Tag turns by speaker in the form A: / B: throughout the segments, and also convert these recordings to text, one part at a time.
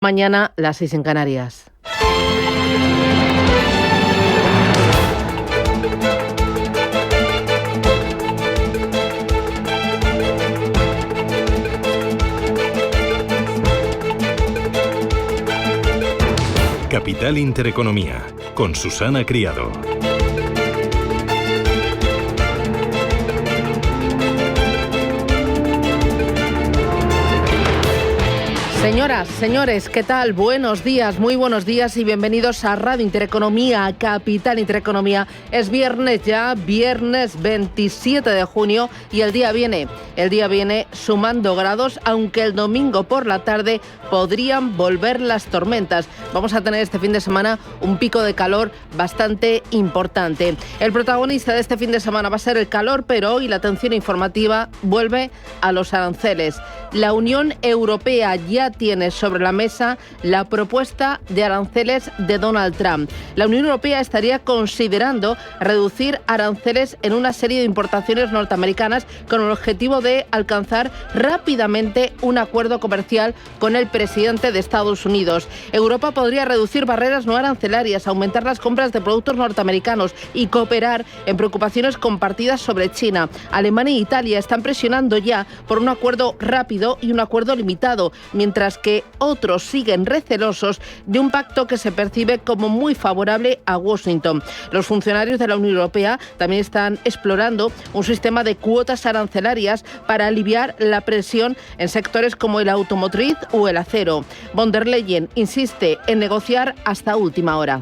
A: Mañana, las 6 en Canarias.
B: Capital Intereconomía, con Susana Criado.
A: Señoras, señores, ¿qué tal? Buenos días, muy buenos días y bienvenidos a Radio Intereconomía, a Capital Intereconomía. Es viernes ya, viernes 27 de junio y el día viene sumando grados, aunque el domingo por la tarde podrían volver las tormentas. Vamos a tener este fin de semana un pico de calor bastante importante. El protagonista de este fin de semana va a ser el calor, pero hoy la atención informativa vuelve a los aranceles. La Unión Europea ya tiene sobre la mesa la propuesta de aranceles de Donald Trump. La Unión Europea estaría considerando reducir aranceles en una serie de importaciones norteamericanas con el objetivo de alcanzar rápidamente un acuerdo comercial con el presidente de Estados Unidos. Europa podría reducir barreras no arancelarias, aumentar las compras de productos norteamericanos y cooperar en preocupaciones compartidas sobre China. Alemania e Italia están presionando ya por un acuerdo rápido y un acuerdo limitado, mientras que otros siguen recelosos de un pacto que se percibe como muy favorable a Washington. Los funcionarios de la Unión Europea también están explorando un sistema de cuotas arancelarias para aliviar la presión en sectores como el automotriz o el acero. Von der Leyen insiste en negociar hasta última hora.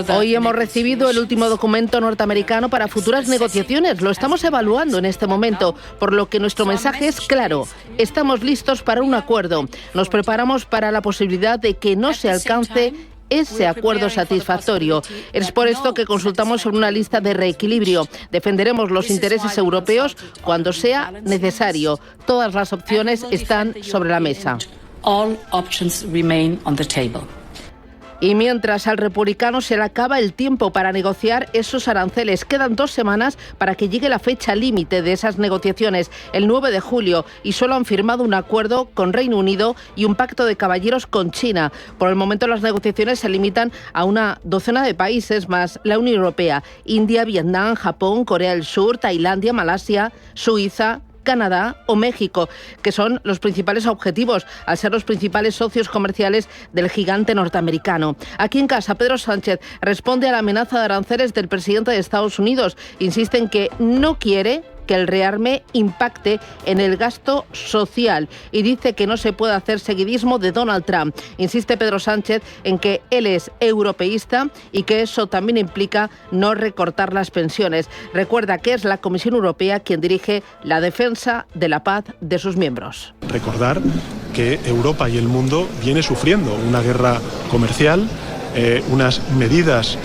A: Hoy hemos recibido el último documento norteamericano para futuras negociaciones. Lo estamos evaluando en este momento, por lo que nuestro mensaje es claro. Estamos listos para un acuerdo. Nos preparamos para la posibilidad de que no se alcance ese acuerdo satisfactorio. Es por esto que consultamos sobre una lista de reequilibrio. Defenderemos los intereses europeos cuando sea necesario. Todas las opciones están sobre la mesa.
C: All options remain on the table.
A: Y mientras al republicano se le acaba el tiempo para negociar esos aranceles, quedan 2 semanas para que llegue la fecha límite de esas negociaciones, el 9 de julio, y solo han firmado un acuerdo con Reino Unido y un pacto de caballeros con China. Por el momento las negociaciones se limitan a una docena de países más la Unión Europea: India, Vietnam, Japón, Corea del Sur, Tailandia, Malasia, Suiza, Canadá o México, que son los principales objetivos, al ser los principales socios comerciales del gigante norteamericano. Aquí en casa, Pedro Sánchez responde a la amenaza de aranceles del presidente de Estados Unidos. Insiste en que no quiere que el rearme impacte en el gasto social y dice que no se puede hacer seguidismo de Donald Trump. Insiste Pedro Sánchez en que él es europeísta y que eso también implica no recortar las pensiones. Recuerda que es la Comisión Europea quien dirige la defensa de la paz de sus miembros.
D: Recordar que Europa y el mundo viene sufriendo una guerra comercial, unas medidas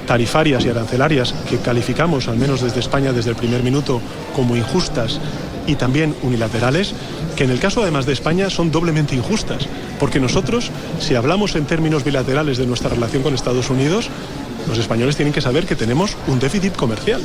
D: tarifarias y arancelarias que calificamos, al menos desde España, desde el primer minuto, como injustas y también unilaterales, que en el caso además de España son doblemente injustas, porque nosotros, si hablamos en términos bilaterales de nuestra relación con Estados Unidos, los españoles tienen que saber que tenemos un déficit comercial.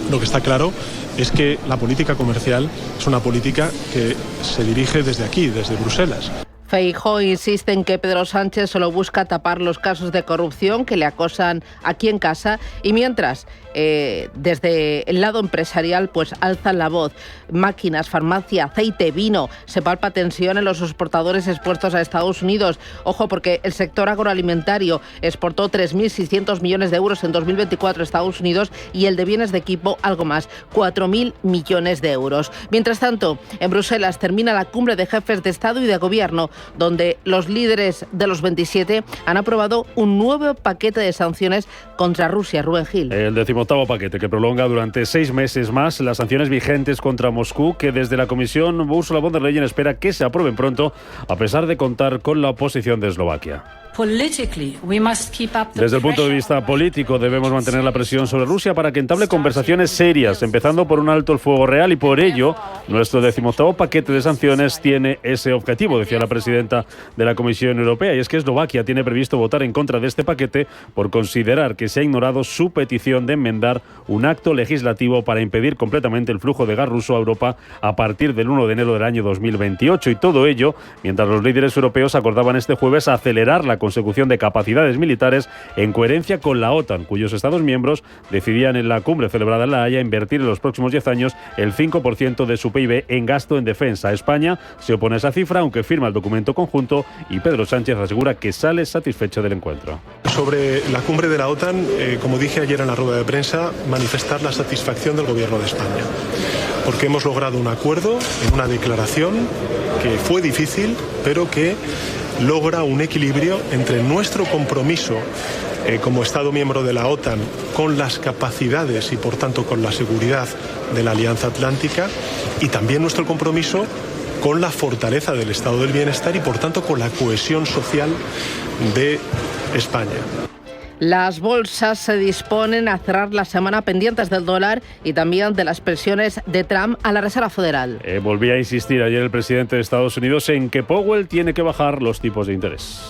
D: Lo que está claro es que la política comercial es una política que se dirige desde aquí, desde Bruselas.
A: Feijóo insiste en que Pedro Sánchez solo busca tapar los casos de corrupción que le acosan aquí en casa y mientras desde el lado empresarial pues alzan la voz. Máquinas, farmacia, aceite, vino. Se palpa tensión en los exportadores expuestos a Estados Unidos. Ojo, porque el sector agroalimentario exportó 3.600 millones de euros en 2024 a Estados Unidos y el de bienes de equipo algo más, 4.000 millones de euros. Mientras tanto, en Bruselas termina la cumbre de jefes de Estado y de Gobierno, donde los líderes de los 27 han aprobado un nuevo paquete de sanciones contra Rusia. Rubén Gil.
E: El 18º paquete que prolonga durante 6 meses más las sanciones vigentes contra Moscú, que desde la Comisión Ursula von der Leyen espera que se aprueben pronto, a pesar de contar con la oposición de Eslovaquia. Desde el punto de vista político, debemos mantener la presión sobre Rusia para que entable conversaciones serias, empezando por un alto el fuego real, y por ello nuestro 18º paquete de sanciones tiene ese objetivo, decía la presidenta de la Comisión Europea, y es que Eslovaquia tiene previsto votar en contra de este paquete por considerar que se ha ignorado su petición de enmendar un acto legislativo para impedir completamente el flujo de gas ruso a Europa a partir del 1 de enero del año 2028, y todo ello mientras los líderes europeos acordaban este jueves acelerar la consecución de capacidades militares en coherencia con la OTAN, cuyos Estados miembros decidían en la cumbre celebrada en La Haya invertir en los próximos 10 años el 5% de su PIB en gasto en defensa. España se opone a esa cifra, aunque firma el documento conjunto, y Pedro Sánchez asegura que sale satisfecho del encuentro.
D: Sobre la cumbre de la OTAN, como dije ayer en la rueda de prensa, manifestar la satisfacción del Gobierno de España, porque hemos logrado un acuerdo en una declaración que fue difícil, pero que logra un equilibrio entre nuestro compromiso como Estado miembro de la OTAN con las capacidades y por tanto con la seguridad de la Alianza Atlántica, y también nuestro compromiso con la fortaleza del Estado del Bienestar y por tanto con la cohesión social de España.
A: Las bolsas se disponen a cerrar la semana pendientes del dólar y también de las presiones de Trump a la Reserva Federal.
E: Volvía a insistir ayer el presidente de Estados Unidos en que Powell tiene que bajar los tipos de interés.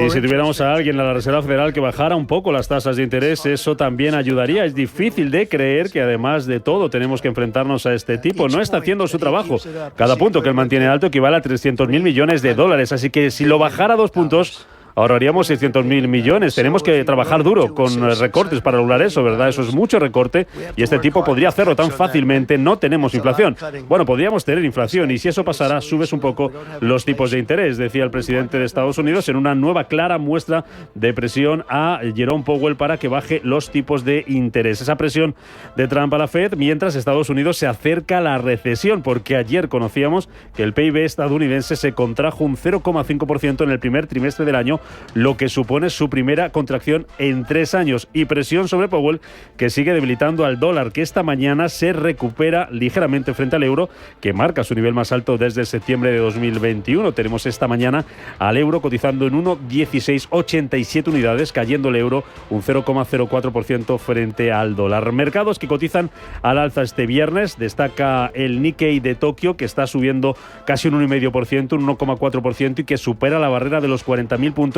E: Y si tuviéramos a alguien en la Reserva Federal que bajara un poco las tasas de interés, eso también ayudaría. Es difícil de creer que además de todo tenemos que enfrentarnos a este tipo. No está haciendo su trabajo. Cada punto que él mantiene alto equivale a 300.000 millones de dólares. Así que si lo bajara 2 puntos, ahorraríamos 600.000 millones. Tenemos que trabajar duro con recortes para lograr eso, ¿verdad? Eso es mucho recorte y este tipo podría hacerlo tan fácilmente. No tenemos inflación. Bueno, podríamos tener inflación y si eso pasara, subes un poco los tipos de interés, decía el presidente de Estados Unidos en una nueva clara muestra de presión a Jerome Powell para que baje los tipos de interés. Esa presión de Trump a la Fed mientras Estados Unidos se acerca a la recesión, porque ayer conocíamos que el PIB estadounidense se contrajo un 0,5% en el primer trimestre del año, lo que supone su primera contracción en 3 años, y presión sobre Powell, que sigue debilitando al dólar, que esta mañana se recupera ligeramente frente al euro, que marca su nivel más alto desde septiembre de 2021. Tenemos esta mañana al euro cotizando en 1,1687 unidades, cayendo el euro un 0,04% frente al dólar. Mercados que cotizan al alza este viernes, destaca el Nikkei de Tokio, que está subiendo casi un 1,5%, un 1,4%, y que supera la barrera de los 40.000 puntos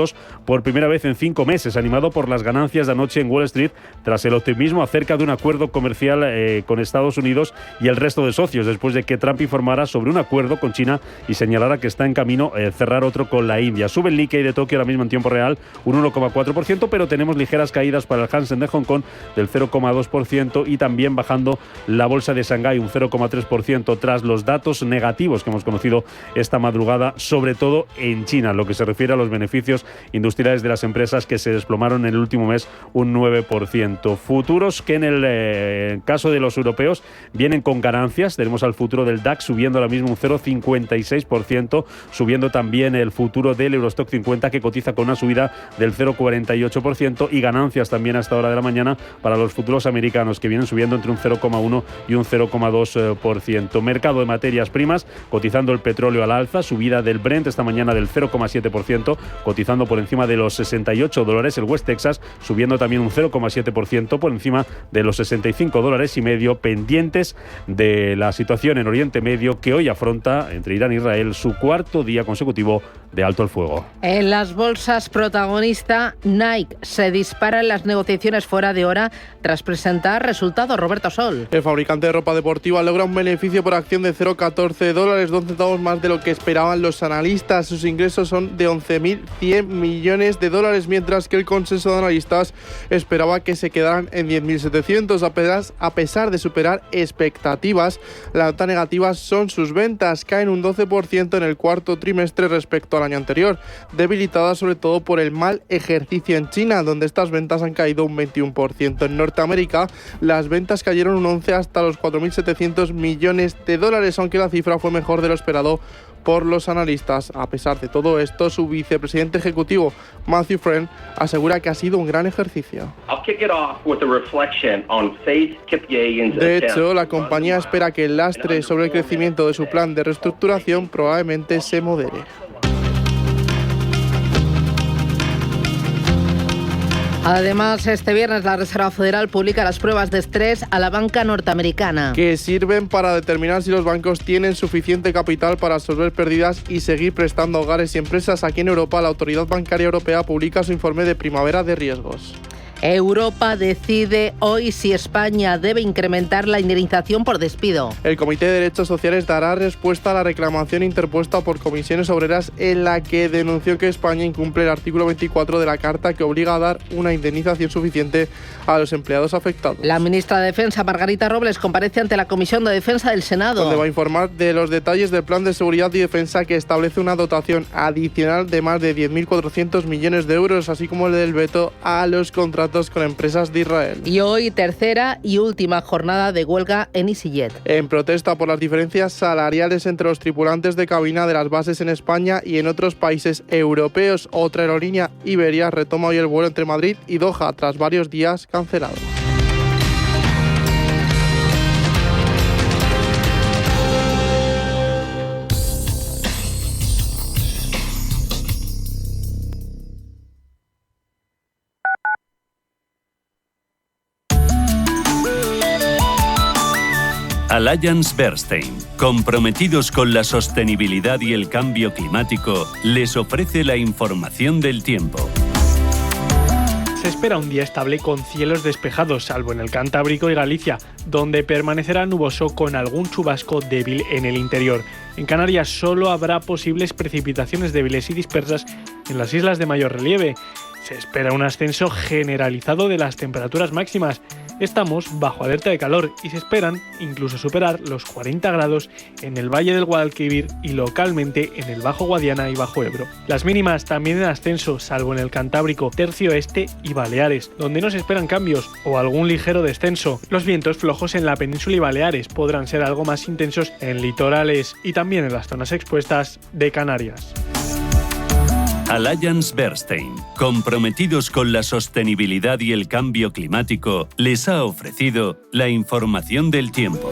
E: por primera vez en 5 meses, animado por las ganancias de anoche en Wall Street tras el optimismo acerca de un acuerdo comercial con Estados Unidos y el resto de socios, después de que Trump informara sobre un acuerdo con China y señalara que está en camino cerrar otro con la India. Sube el Nikkei de Tokio ahora mismo en tiempo real un 1,4%, pero tenemos ligeras caídas para el Hansen de Hong Kong del 0,2% y también bajando la bolsa de Shanghái un 0,3% tras los datos negativos que hemos conocido esta madrugada, sobre todo en China, lo que se refiere a los beneficios industriales de las empresas, que se desplomaron en el último mes un 9%. Futuros que en el caso de los europeos vienen con ganancias. Tenemos al futuro del DAX subiendo ahora mismo un 0,56%, subiendo también el futuro del Eurostock 50, que cotiza con una subida del 0,48%, y ganancias también a esta hora de la mañana para los futuros americanos, que vienen subiendo entre un 0,1 y un 0,2%. Mercado de materias primas, cotizando el petróleo al alza, subida del Brent esta mañana del 0,7%, cotizando por encima de los $68, el West Texas subiendo también un 0,7% por encima de los $65.50, pendientes de la situación en Oriente Medio, que hoy afronta entre Irán e Israel su 4º día consecutivo de alto el fuego.
A: En las bolsas, protagonista Nike, se dispara en las negociaciones fuera de hora tras presentar resultados. Roberto Sol.
F: El fabricante de ropa deportiva logra un beneficio por acción de $0,14, 2 centavos más de lo que esperaban los analistas. Sus ingresos son de $11.100 millones, mientras que el consenso de analistas esperaba que se quedaran en 10.700. A pesar de superar expectativas, la nota negativa son sus ventas, caen un 12% en el cuarto trimestre respecto al año anterior, debilitada sobre todo por el mal ejercicio en China, donde estas ventas han caído un 21%. En Norteamérica, las ventas cayeron un 11% hasta los $4.700 millones, aunque la cifra fue mejor de lo esperado por los analistas. A pesar de todo esto, su vicepresidente ejecutivo, Matthew Friend, asegura que ha sido un gran ejercicio. De hecho, la compañía espera que el lastre sobre el crecimiento de su plan de reestructuración probablemente se modere.
A: Además, este viernes la Reserva Federal publica las pruebas de estrés a la banca norteamericana,
F: que sirven para determinar si los bancos tienen suficiente capital para absorber pérdidas y seguir prestando a hogares y empresas. Aquí en Europa, la Autoridad Bancaria Europea publica su informe de primavera de riesgos.
A: Europa decide hoy si España debe incrementar la indemnización por despido.
F: El Comité de Derechos Sociales dará respuesta a la reclamación interpuesta por Comisiones Obreras en la que denunció que España incumple el artículo 24 de la Carta que obliga a dar una indemnización suficiente a los empleados afectados.
A: La ministra de Defensa, Margarita Robles, comparece ante la Comisión de Defensa del Senado,
F: donde va a informar de los detalles del Plan de Seguridad y Defensa que establece una dotación adicional de más de 10.400 millones de euros, así como el del veto a los contratos con empresas de Israel.
A: Y hoy, tercera y última jornada de huelga en EasyJet.
F: En protesta por las diferencias salariales entre los tripulantes de cabina de las bases en España y en otros países europeos, otra aerolínea, Iberia, retoma hoy el vuelo entre Madrid y Doha tras varios días cancelados.
G: Allianz Bernstein, comprometidos con la sostenibilidad y el cambio climático, les ofrece la información del tiempo.
H: Se espera un día estable con cielos despejados, salvo en el Cantábrico y Galicia, donde permanecerá nuboso con algún chubasco débil en el interior. En Canarias solo habrá posibles precipitaciones débiles y dispersas en las islas de mayor relieve. Se espera un ascenso generalizado de las temperaturas máximas. Estamos bajo alerta de calor y se esperan incluso superar los 40 grados en el Valle del Guadalquivir y localmente en el Bajo Guadiana y Bajo Ebro. Las mínimas también en ascenso, salvo en el Cantábrico, Tercio Este y Baleares, donde no se esperan cambios o algún ligero descenso. Los vientos flojos en la península y Baleares podrán ser algo más intensos en litorales y también en las zonas expuestas de Canarias.
G: Allianz Bernstein, comprometidos con la sostenibilidad y el cambio climático, les ha ofrecido la información del tiempo.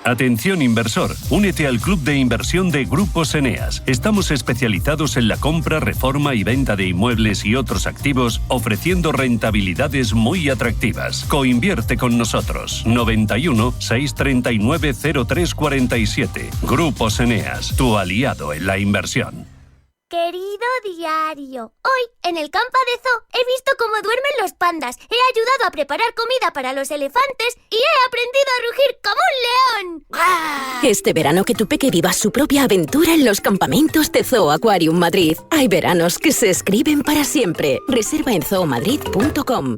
G: Atención inversor, únete al club de inversión de Grupos Eneas. Estamos especializados en la compra, reforma y venta de inmuebles y otros activos, ofreciendo rentabilidades muy atractivas. Coinvierte con nosotros. 91 639 0347. Grupos Eneas, tu aliado en la inversión.
I: Querido diario, hoy en el campo de zoo he visto cómo duermen los pandas, he ayudado a preparar comida para los elefantes y he aprendido a rugir como un león. ¡Ah!
J: Este verano que tu peque viva su propia aventura en los campamentos de Zoo Aquarium Madrid. Hay veranos que se escriben para siempre. Reserva en zoomadrid.com.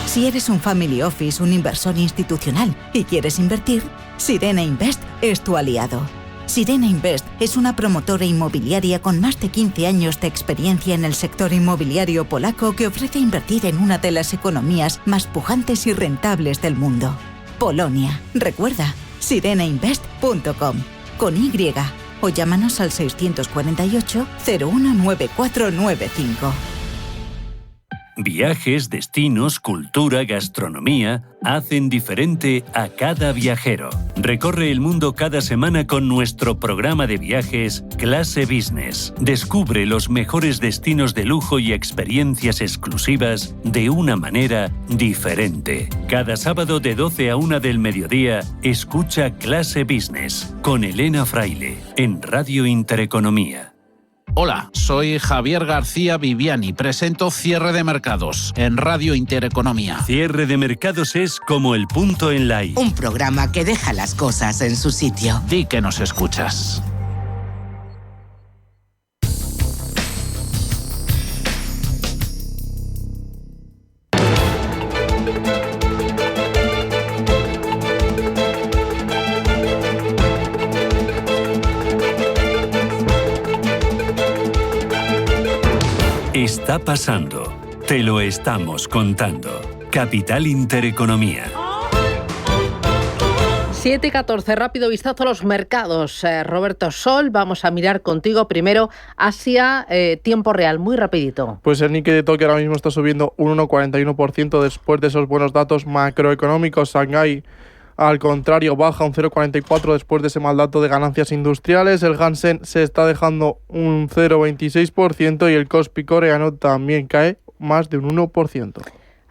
K: Si eres un family office, un inversor institucional y quieres invertir, Sirena Invest es tu aliado. Sirena Invest es una promotora inmobiliaria con más de 15 años de experiencia en el sector inmobiliario polaco que ofrece invertir en una de las economías más pujantes y rentables del mundo. Polonia. Recuerda, sirenainvest.com con Y o llámanos al 648 019495.
G: Viajes, destinos, cultura, gastronomía hacen diferente a cada viajero. Recorre el mundo cada semana con nuestro programa de viajes Clase Business. Descubre los mejores destinos de lujo y experiencias exclusivas de una manera diferente. Cada sábado de 12 a 1 del mediodía, escucha Clase Business con Elena Fraile en Radio Intereconomía.
L: Hola, soy Javier García Viviani. Presento Cierre de Mercados en Radio Intereconomía.
G: Cierre de Mercados es como el punto en la I.
M: Un programa que deja las cosas en su sitio.
L: Di que nos escuchas.
G: Está pasando. Te lo estamos contando. Capital Intereconomía.
A: 7:14, rápido vistazo a los mercados. Roberto Sol, vamos a mirar contigo primero Asia, tiempo real, muy rapidito.
F: Pues el Nikkei de Tokio ahora mismo está subiendo un 1,41% después de esos buenos datos macroeconómicos. Shanghái al contrario, baja un 0,44 después de ese mal dato de ganancias industriales. El Hansen se está dejando un 0,26% y el Kospi coreano también cae más de un 1%.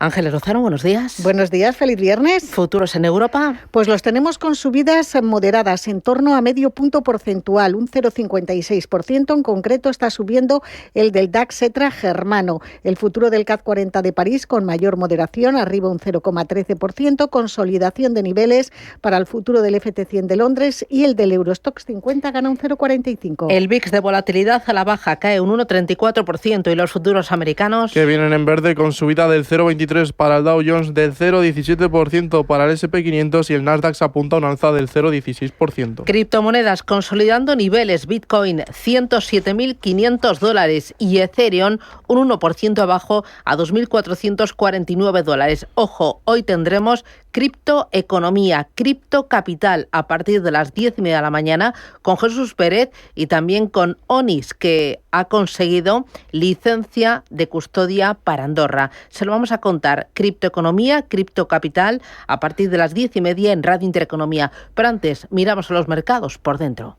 A: Ángeles Lozano, buenos días.
N: Buenos días, feliz viernes.
A: ¿Futuros en Europa?
N: Pues los tenemos con subidas moderadas, en torno a medio punto porcentual, un 0,56%. En concreto está subiendo el del DAX Xetra germano. El futuro del CAC 40 de París con mayor moderación, arriba un 0,13%. Consolidación de niveles para el futuro del FT100 de Londres y el del Eurostoxx 50 gana un 0,45%.
A: El VIX de volatilidad a la baja cae un 1,34% y los futuros americanos...
F: Que vienen en verde con subida del 0,23% para el Dow Jones, del 0,17% para el S&P 500 y el Nasdaq se apunta a una alza del 0,16%.
A: Criptomonedas consolidando niveles, Bitcoin $107.500 y Ethereum un 1% abajo a $2.449. Ojo, hoy tendremos criptoeconomía, criptocapital a partir de las 10:30 de la mañana con Jesús Pérez y también con Onis, que ha conseguido licencia de custodia para Andorra. Se lo vamos a contar, criptoeconomía, criptocapital, a partir de las 10:30 en Radio Intereconomía. Pero antes, miramos a los mercados por dentro.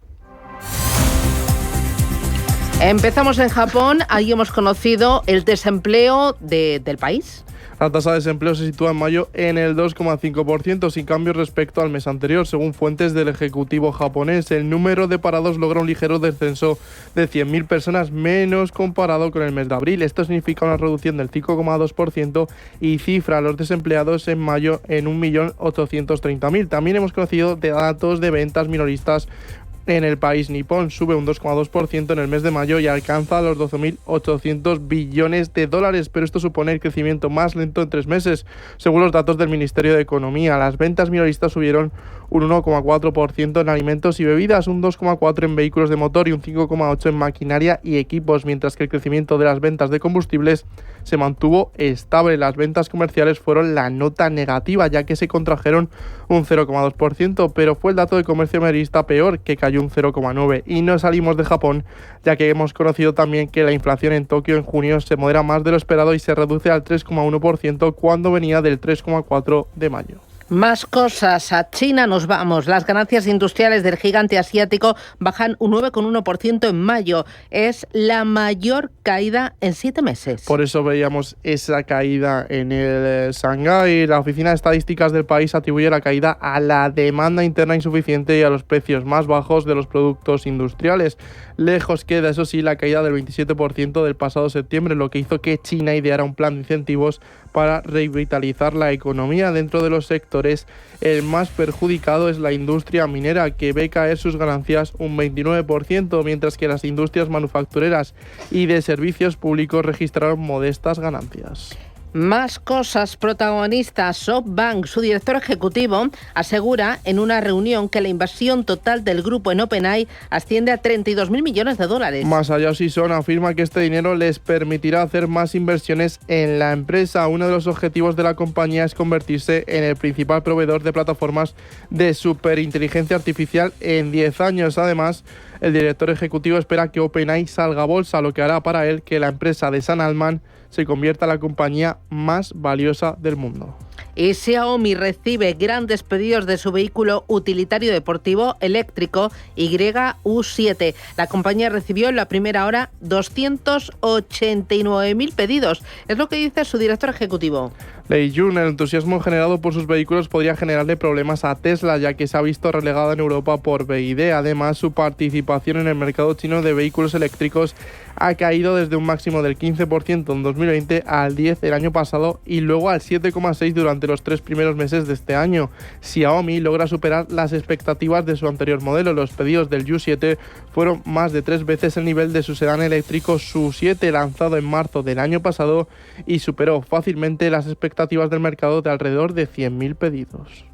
A: Empezamos en Japón, ahí hemos conocido el desempleo del país.
F: La tasa de desempleo se sitúa en mayo en el 2,5%, sin cambios respecto al mes anterior. Según fuentes del Ejecutivo japonés, el número de parados logra un ligero descenso de 100.000 personas menos comparado con el mes de abril. Esto significa una reducción del 5,2% y cifra a los desempleados en mayo en 1.830.000. También hemos conocido datos de ventas minoristas en el país nipón. Sube un 2,2% en el mes de mayo y alcanza los 12.800 billones de dólares, pero esto supone el crecimiento más lento en 3 meses. Según los datos del Ministerio de Economía, las ventas minoristas subieron un 1,4% en alimentos y bebidas, un 2,4% en vehículos de motor y un 5,8% en maquinaria y equipos, mientras que el crecimiento de las ventas de combustibles se mantuvo estable. Las ventas comerciales fueron la nota negativa, ya que se contrajeron un 0,2%, pero fue el dato de comercio mayorista peor, que cayó un 0,9%. Y no salimos de Japón, ya que hemos conocido también que la inflación en Tokio en junio se modera más de lo esperado y se reduce al 3,1% cuando venía del 3,4% de mayo.
A: Más cosas. A China nos vamos. Las ganancias industriales del gigante asiático bajan un 9,1% en mayo. Es la mayor caída en 7 meses.
F: Por eso veíamos esa caída en el Shanghái. La Oficina de Estadísticas del país atribuye la caída a la demanda interna insuficiente y a los precios más bajos de los productos industriales. Lejos queda, eso sí, la caída del 27% del pasado septiembre, lo que hizo que China ideara un plan de incentivos para revitalizar la economía. Dentro de los sectores, el más perjudicado es la industria minera, que ve caer sus ganancias un 29%, mientras que las industrias manufactureras y de servicios públicos registraron modestas ganancias.
A: Más cosas protagonistas. SoftBank, su director ejecutivo, asegura en una reunión que la inversión total del grupo en OpenAI asciende a $32.000 millones.
F: Masayoshi Son afirma que este dinero les permitirá hacer más inversiones en la empresa. Uno de los objetivos de la compañía es convertirse en el principal proveedor de plataformas de superinteligencia artificial en 10 años. Además, el director ejecutivo espera que OpenAI salga a bolsa, lo que hará para él que la empresa de Sam Altman se convierta en la compañía más valiosa del mundo.
A: Y Xiaomi recibe grandes pedidos de su vehículo utilitario deportivo eléctrico YU7. La compañía recibió en la primera hora 289.000 pedidos. Es lo que dice su director ejecutivo.
F: Lei Jun, el entusiasmo generado por sus vehículos podría generarle problemas a Tesla, ya que se ha visto relegada en Europa por BYD. Además, su participación en el mercado chino de vehículos eléctricos ha caído desde un máximo del 15% en 2020 al 10% el año pasado y luego al 7,6% durante los 3 primeros meses de este año. Xiaomi logra superar las expectativas de su anterior modelo. Los pedidos del YU7 fueron más de 3 veces el nivel de su sedán eléctrico SU7, lanzado en marzo del año pasado, y superó fácilmente las expectativas del mercado de alrededor de 100.000 pedidos.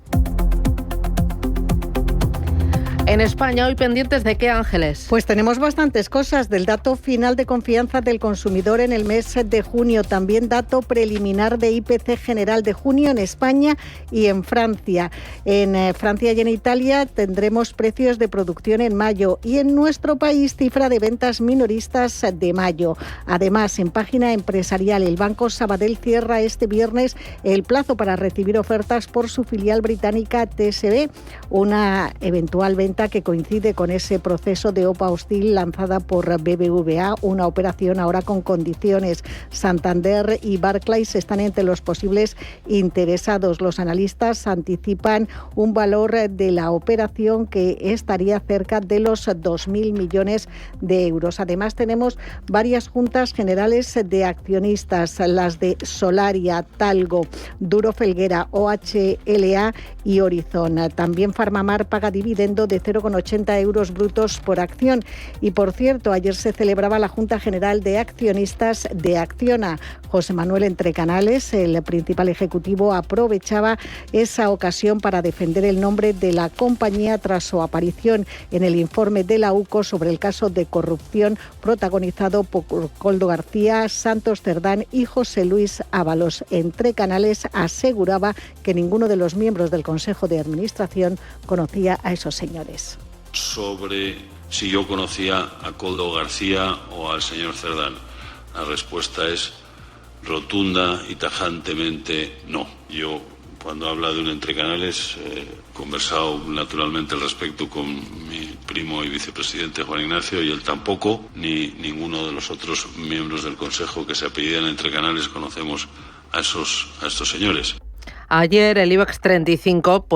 A: En España, hoy pendientes de qué, Ángeles.
N: Pues tenemos bastantes cosas. Del dato final de confianza del consumidor en el mes de junio, también dato preliminar de IPC general de junio en España y en Francia. En Francia y en Italia tendremos precios de producción en mayo y en nuestro país cifra de ventas minoristas de mayo. Además, en página empresarial, el Banco Sabadell cierra este viernes el plazo para recibir ofertas por su filial británica TSB, una eventual venta que coincide con ese proceso de OPA hostil lanzada por BBVA, una operación ahora con condiciones. Santander y Barclays están entre los posibles interesados. Los analistas anticipan un valor de la operación que estaría cerca de los 2.000 millones de euros. Además, tenemos varias juntas generales de accionistas, las de Solaria, Talgo, Duro Felguera, OHLA y Horizon. También Farmamar paga dividendo de 0,80 euros brutos por acción. Y por cierto, ayer se celebraba la Junta General de Accionistas de Acciona. José Manuel Entrecanales, el principal ejecutivo, aprovechaba esa ocasión para defender el nombre de la compañía tras su aparición en el informe de la UCO sobre el caso de corrupción protagonizado por Koldo García, Santos Cerdán y José Luis Ábalos. Entrecanales aseguraba que ninguno de los miembros del Consejo de Administración conocía a esos señores.
O: Sobre si yo conocía a Koldo García o al señor Cerdán, la respuesta es rotunda y tajantemente no. Yo, cuando habla de un Entrecanales, he conversado naturalmente al respecto con mi primo y vicepresidente Juan Ignacio, y él tampoco, ni ninguno de los otros miembros del Consejo que se apellidan Entrecanales conocemos a estos señores.
A: Ayer el IBEX 35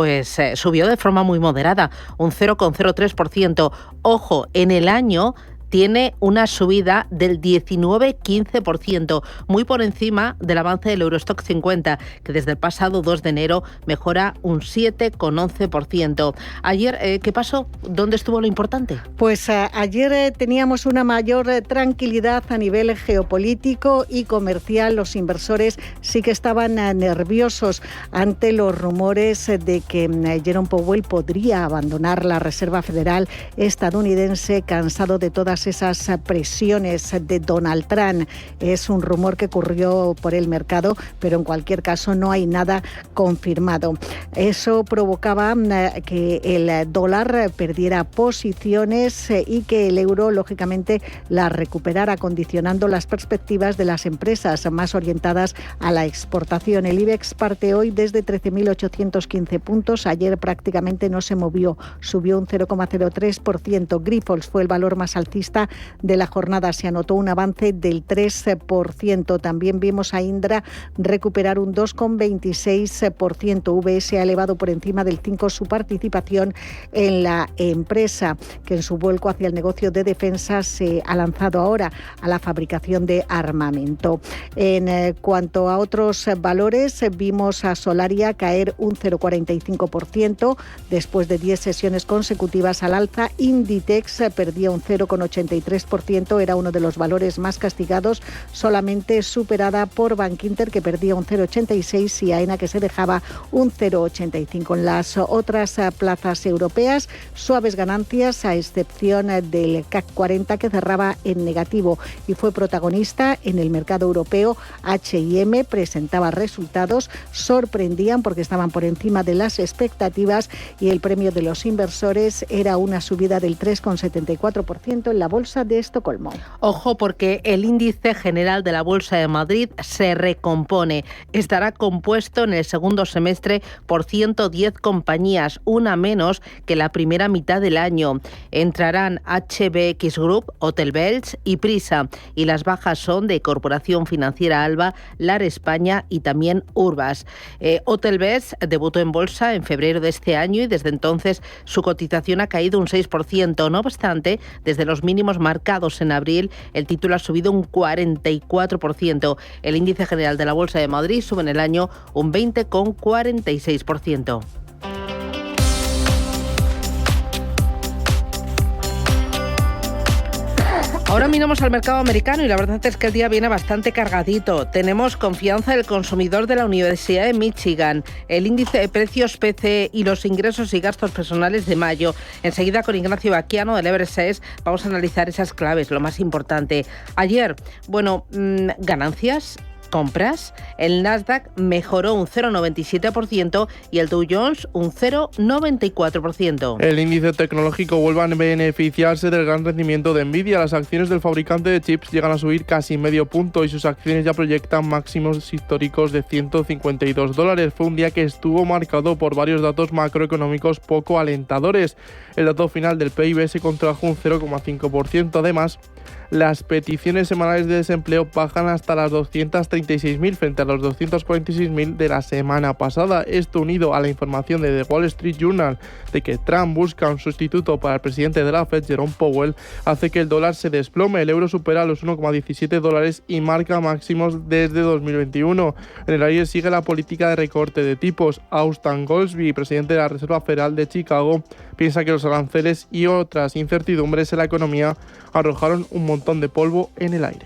A: subió de forma muy moderada, un 0,03%. Ojo, en el año tiene una subida del 19,15%, muy por encima del avance del Eurostock 50, que desde el pasado 2 de enero mejora un 7,11%. Ayer, ¿qué pasó? ¿Dónde estuvo lo importante?
N: Pues ayer teníamos una mayor tranquilidad a nivel geopolítico y comercial. Los inversores sí que estaban nerviosos ante los rumores de que Jerome Powell podría abandonar la Reserva Federal estadounidense, cansado de todas esas presiones de Donald Trump. Es un rumor que corrió por el mercado, pero en cualquier caso no hay nada confirmado. Eso provocaba que el dólar perdiera posiciones y que el euro, lógicamente, la recuperara, condicionando las perspectivas de las empresas más orientadas a la exportación. El IBEX parte hoy desde 13.815 puntos. Ayer prácticamente no se movió, subió un 0,03%. Grifols fue el valor más alcista de la jornada, se anotó un avance del 3%. También vimos a Indra recuperar un 2,26%. VS ha elevado por encima del 5% su participación en la empresa, que en su vuelco hacia el negocio de defensa se ha lanzado ahora a la fabricación de armamento. En cuanto a otros valores, vimos a Solaria caer un 0,45% después de 10 sesiones consecutivas al alza. Inditex perdía un 0,83%, era uno de los valores más castigados, solamente superada por Bankinter, que perdía un 0,86%, y AENA, que se dejaba un 0,85%. En las otras plazas europeas, suaves ganancias, a excepción del CAC 40, que cerraba en negativo y fue protagonista en el mercado europeo. H&M presentaba resultados, sorprendían porque estaban por encima de las expectativas, y el premio de los inversores era una subida del 3,74% en la Bolsa de Estocolmo.
A: Ojo, porque el índice general de la Bolsa de Madrid se recompone. Estará compuesto en el segundo semestre por 110 compañías, una menos que la primera mitad del año. Entrarán HBX Group, Hotel Bells y Prisa, y las bajas son de Corporación Financiera Alba, Lar España y también Urbas. Hotel Bells debutó en bolsa en febrero de este año y desde entonces su cotización ha caído un 6%. No obstante, desde los mínimos marcados en abril, el título ha subido un 44%. El índice general de la Bolsa de Madrid sube en el año un 20,46%. Ahora miramos al mercado americano y la verdad es que el día viene bastante cargadito. Tenemos confianza del consumidor de la Universidad de Michigan, el índice de precios PCE y los ingresos y gastos personales de mayo. Enseguida con Ignacio Baquiano del Everest vamos a analizar esas claves, lo más importante. Ayer, ganancias, compras, el Nasdaq mejoró un 0,97% y el Dow Jones un 0,94%.
F: El índice tecnológico vuelve a beneficiarse del gran rendimiento de Nvidia. Las acciones del fabricante de chips llegan a subir casi medio punto y sus acciones ya proyectan máximos históricos de $152. Fue un día que estuvo marcado por varios datos macroeconómicos poco alentadores. El dato final del PIB se contrajo un 0,5%. Además, las peticiones semanales de desempleo bajan hasta las 236.000 frente a los 246.000 de la semana pasada. Esto unido a la información de The Wall Street Journal de que Trump busca un sustituto para el presidente de la Fed, Jerome Powell, hace que el dólar se desplome. El euro supera los $1,17 y marca máximos desde 2021. En el aire sigue la política de recorte de tipos. Austan Goolsbee, presidente de la Reserva Federal de Chicago, piensa que los aranceles y otras incertidumbres en la economía arrojaron un montón de polvo en el aire.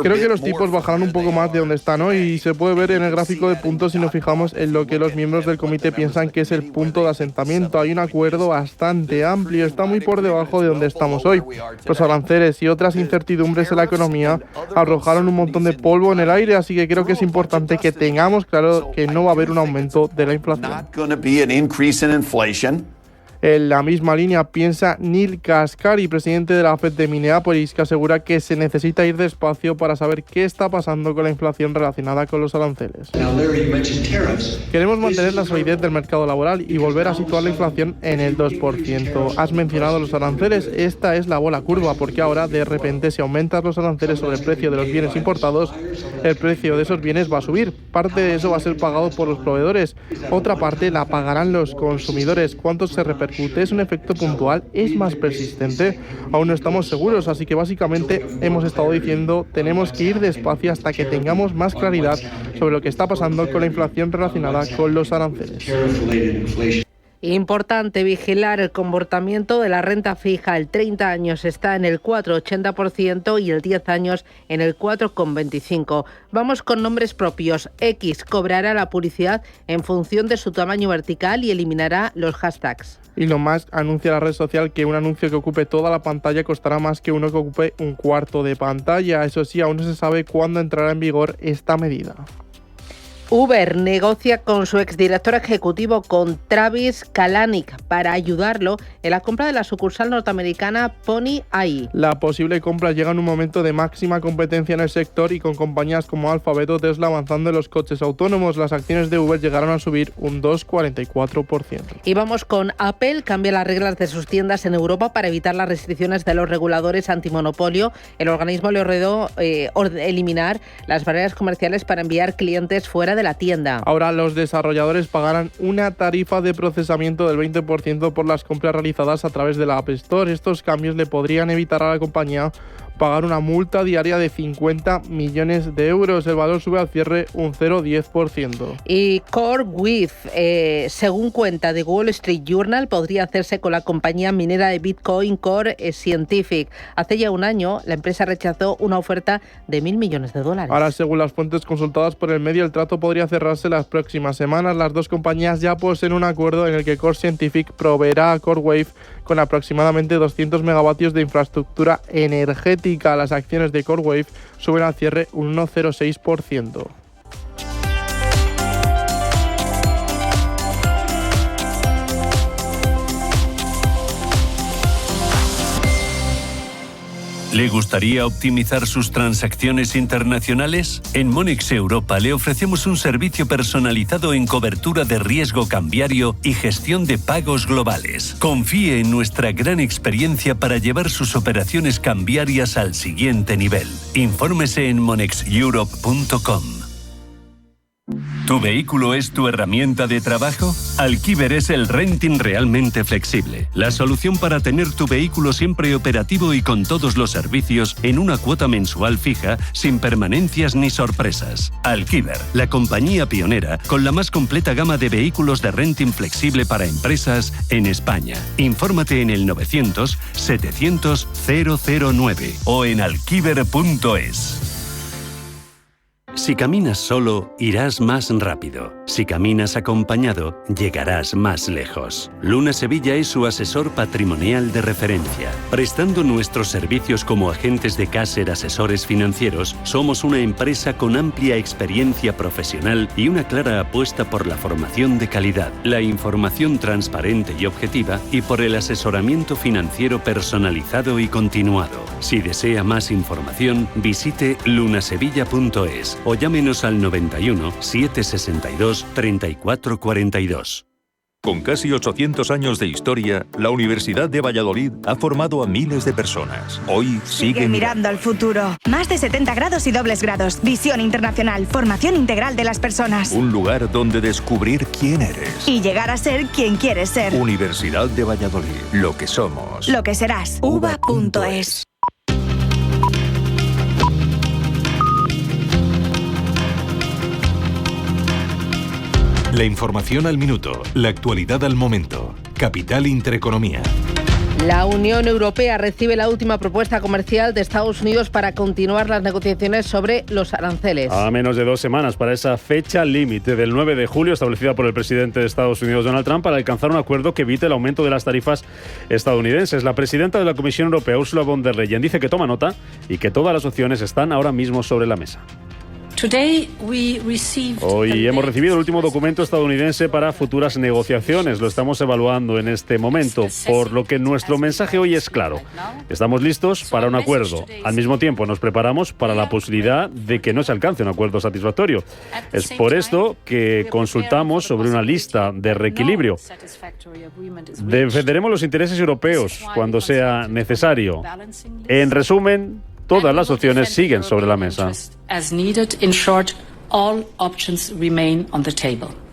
F: Creo que los tipos bajarán un poco más de donde están hoy y se puede ver en el gráfico de puntos si nos fijamos en lo que los miembros del comité piensan que es el punto de asentamiento. Hay un acuerdo bastante amplio, está muy por debajo de donde estamos hoy. Los aranceles y otras incertidumbres en la economía arrojaron un montón de polvo en el aire, así que creo que es importante que tengamos claro que no va a haber un aumento de la inflación. En la misma línea piensa Neil Kashkari, presidente de la Fed de Minneapolis, que asegura que se necesita ir despacio para saber qué está pasando con la inflación relacionada con los aranceles. Queremos mantener la solidez del mercado laboral y volver a situar la inflación en el 2%. Has mencionado los aranceles, esta es la bola curva, porque ahora de repente si aumentas los aranceles sobre el precio de los bienes importados, el precio de esos bienes va a subir. Parte de eso va a ser pagado por los proveedores, otra parte la pagarán los consumidores. ¿Cuánto se repercute? ¿Es un efecto puntual? ¿Es más persistente? Aún no estamos seguros, así que básicamente hemos estado diciendo tenemos que ir despacio hasta que tengamos más claridad sobre lo que está pasando con la inflación relacionada con los aranceles.
A: Importante vigilar el comportamiento de la renta fija. El 30 años está en el 4,80% y el 10 años en el 4,25%. Vamos con nombres propios. X cobrará la publicidad en función de su tamaño vertical y eliminará los hashtags.
F: Elon Musk anuncia a la red social que un anuncio que ocupe toda la pantalla costará más que uno que ocupe un cuarto de pantalla. Eso sí, aún no se sabe cuándo entrará en vigor esta medida.
A: Uber negocia con su exdirector ejecutivo, con Travis Kalanick, para ayudarlo en la compra de la sucursal norteamericana Pony AI.
F: La posible compra llega en un momento de máxima competencia en el sector y con compañías como Alphabet o Tesla avanzando en los coches autónomos. Las acciones de Uber llegaron a subir un 2,44%.
A: Y vamos con Apple. Cambia las reglas de sus tiendas en Europa para evitar las restricciones de los reguladores antimonopolio. El organismo le ordenó eliminar las barreras comerciales para enviar clientes fuera de la tienda.
F: Ahora los desarrolladores pagarán una tarifa de procesamiento del 20% por las compras realizadas a través de la App Store. Estos cambios le podrían evitar a la compañía pagar una multa diaria de 50 millones de euros. El valor sube al cierre un 0,10%.
A: Y CoreWeave, según cuenta de Wall Street Journal, podría hacerse con la compañía minera de Bitcoin Core Scientific. Hace ya un año, la empresa rechazó una oferta de $1.000 millones.
F: Ahora, según las fuentes consultadas por el medio, el trato podría cerrarse las próximas semanas. Las dos compañías ya poseen un acuerdo en el que Core Scientific proveerá a CoreWeave con aproximadamente 200 megavatios de infraestructura energética. Las acciones de CoreWeave suben al cierre un 1,06%.
G: ¿Le gustaría optimizar sus transacciones internacionales? En Monex Europa le ofrecemos un servicio personalizado en cobertura de riesgo cambiario y gestión de pagos globales. Confíe en nuestra gran experiencia para llevar sus operaciones cambiarias al siguiente nivel. Infórmese en monexeurope.com. ¿Tu vehículo es tu herramienta de trabajo? Alquiver es el renting realmente flexible. La solución para tener tu vehículo siempre operativo y con todos los servicios en una cuota mensual fija, sin permanencias ni sorpresas. Alquiver, la compañía pionera con la más completa gama de vehículos de renting flexible para empresas en España. Infórmate en el 900 700 009 o en alquiver.es. Si caminas solo, irás más rápido. Si caminas acompañado, llegarás más lejos. Luna Sevilla es su asesor patrimonial de referencia. Prestando nuestros servicios como agentes de Caser Asesores Financieros, somos una empresa con amplia experiencia profesional y una clara apuesta por la formación de calidad, la información transparente y objetiva y por el asesoramiento financiero personalizado y continuado. Si desea más información, visite lunasevilla.es o llámenos al 91 762 3442.
P: Con casi 800 años de historia, la Universidad de Valladolid ha formado a miles de personas. Hoy sigue
Q: mirando al futuro. Más de 70 grados y dobles grados. Visión internacional. Formación integral de las personas.
P: Un lugar donde descubrir quién eres.
Q: Y llegar a ser quien quieres ser.
P: Universidad de Valladolid. Lo que somos.
Q: Lo que serás. uva.es.
B: La información al minuto, la actualidad al momento. Capital Intereconomía.
A: La Unión Europea recibe la última propuesta comercial de Estados Unidos para continuar las negociaciones sobre los aranceles.
E: A menos de 2 semanas para esa fecha límite del 9 de julio establecida por el presidente de Estados Unidos, Donald Trump, para alcanzar un acuerdo que evite el aumento de las tarifas estadounidenses. La presidenta de la Comisión Europea, Ursula von der Leyen, dice que toma nota y que todas las opciones están ahora mismo sobre la mesa. Hoy hemos recibido el último documento estadounidense para futuras negociaciones. Lo estamos evaluando en este momento, por lo que nuestro mensaje hoy es claro. Estamos listos para un acuerdo. Al mismo tiempo, nos preparamos para la posibilidad de que no se alcance un acuerdo satisfactorio. Es por esto que consultamos sobre una lista de reequilibrio. Defenderemos los intereses europeos cuando sea necesario. En resumen, todas las opciones siguen sobre la mesa.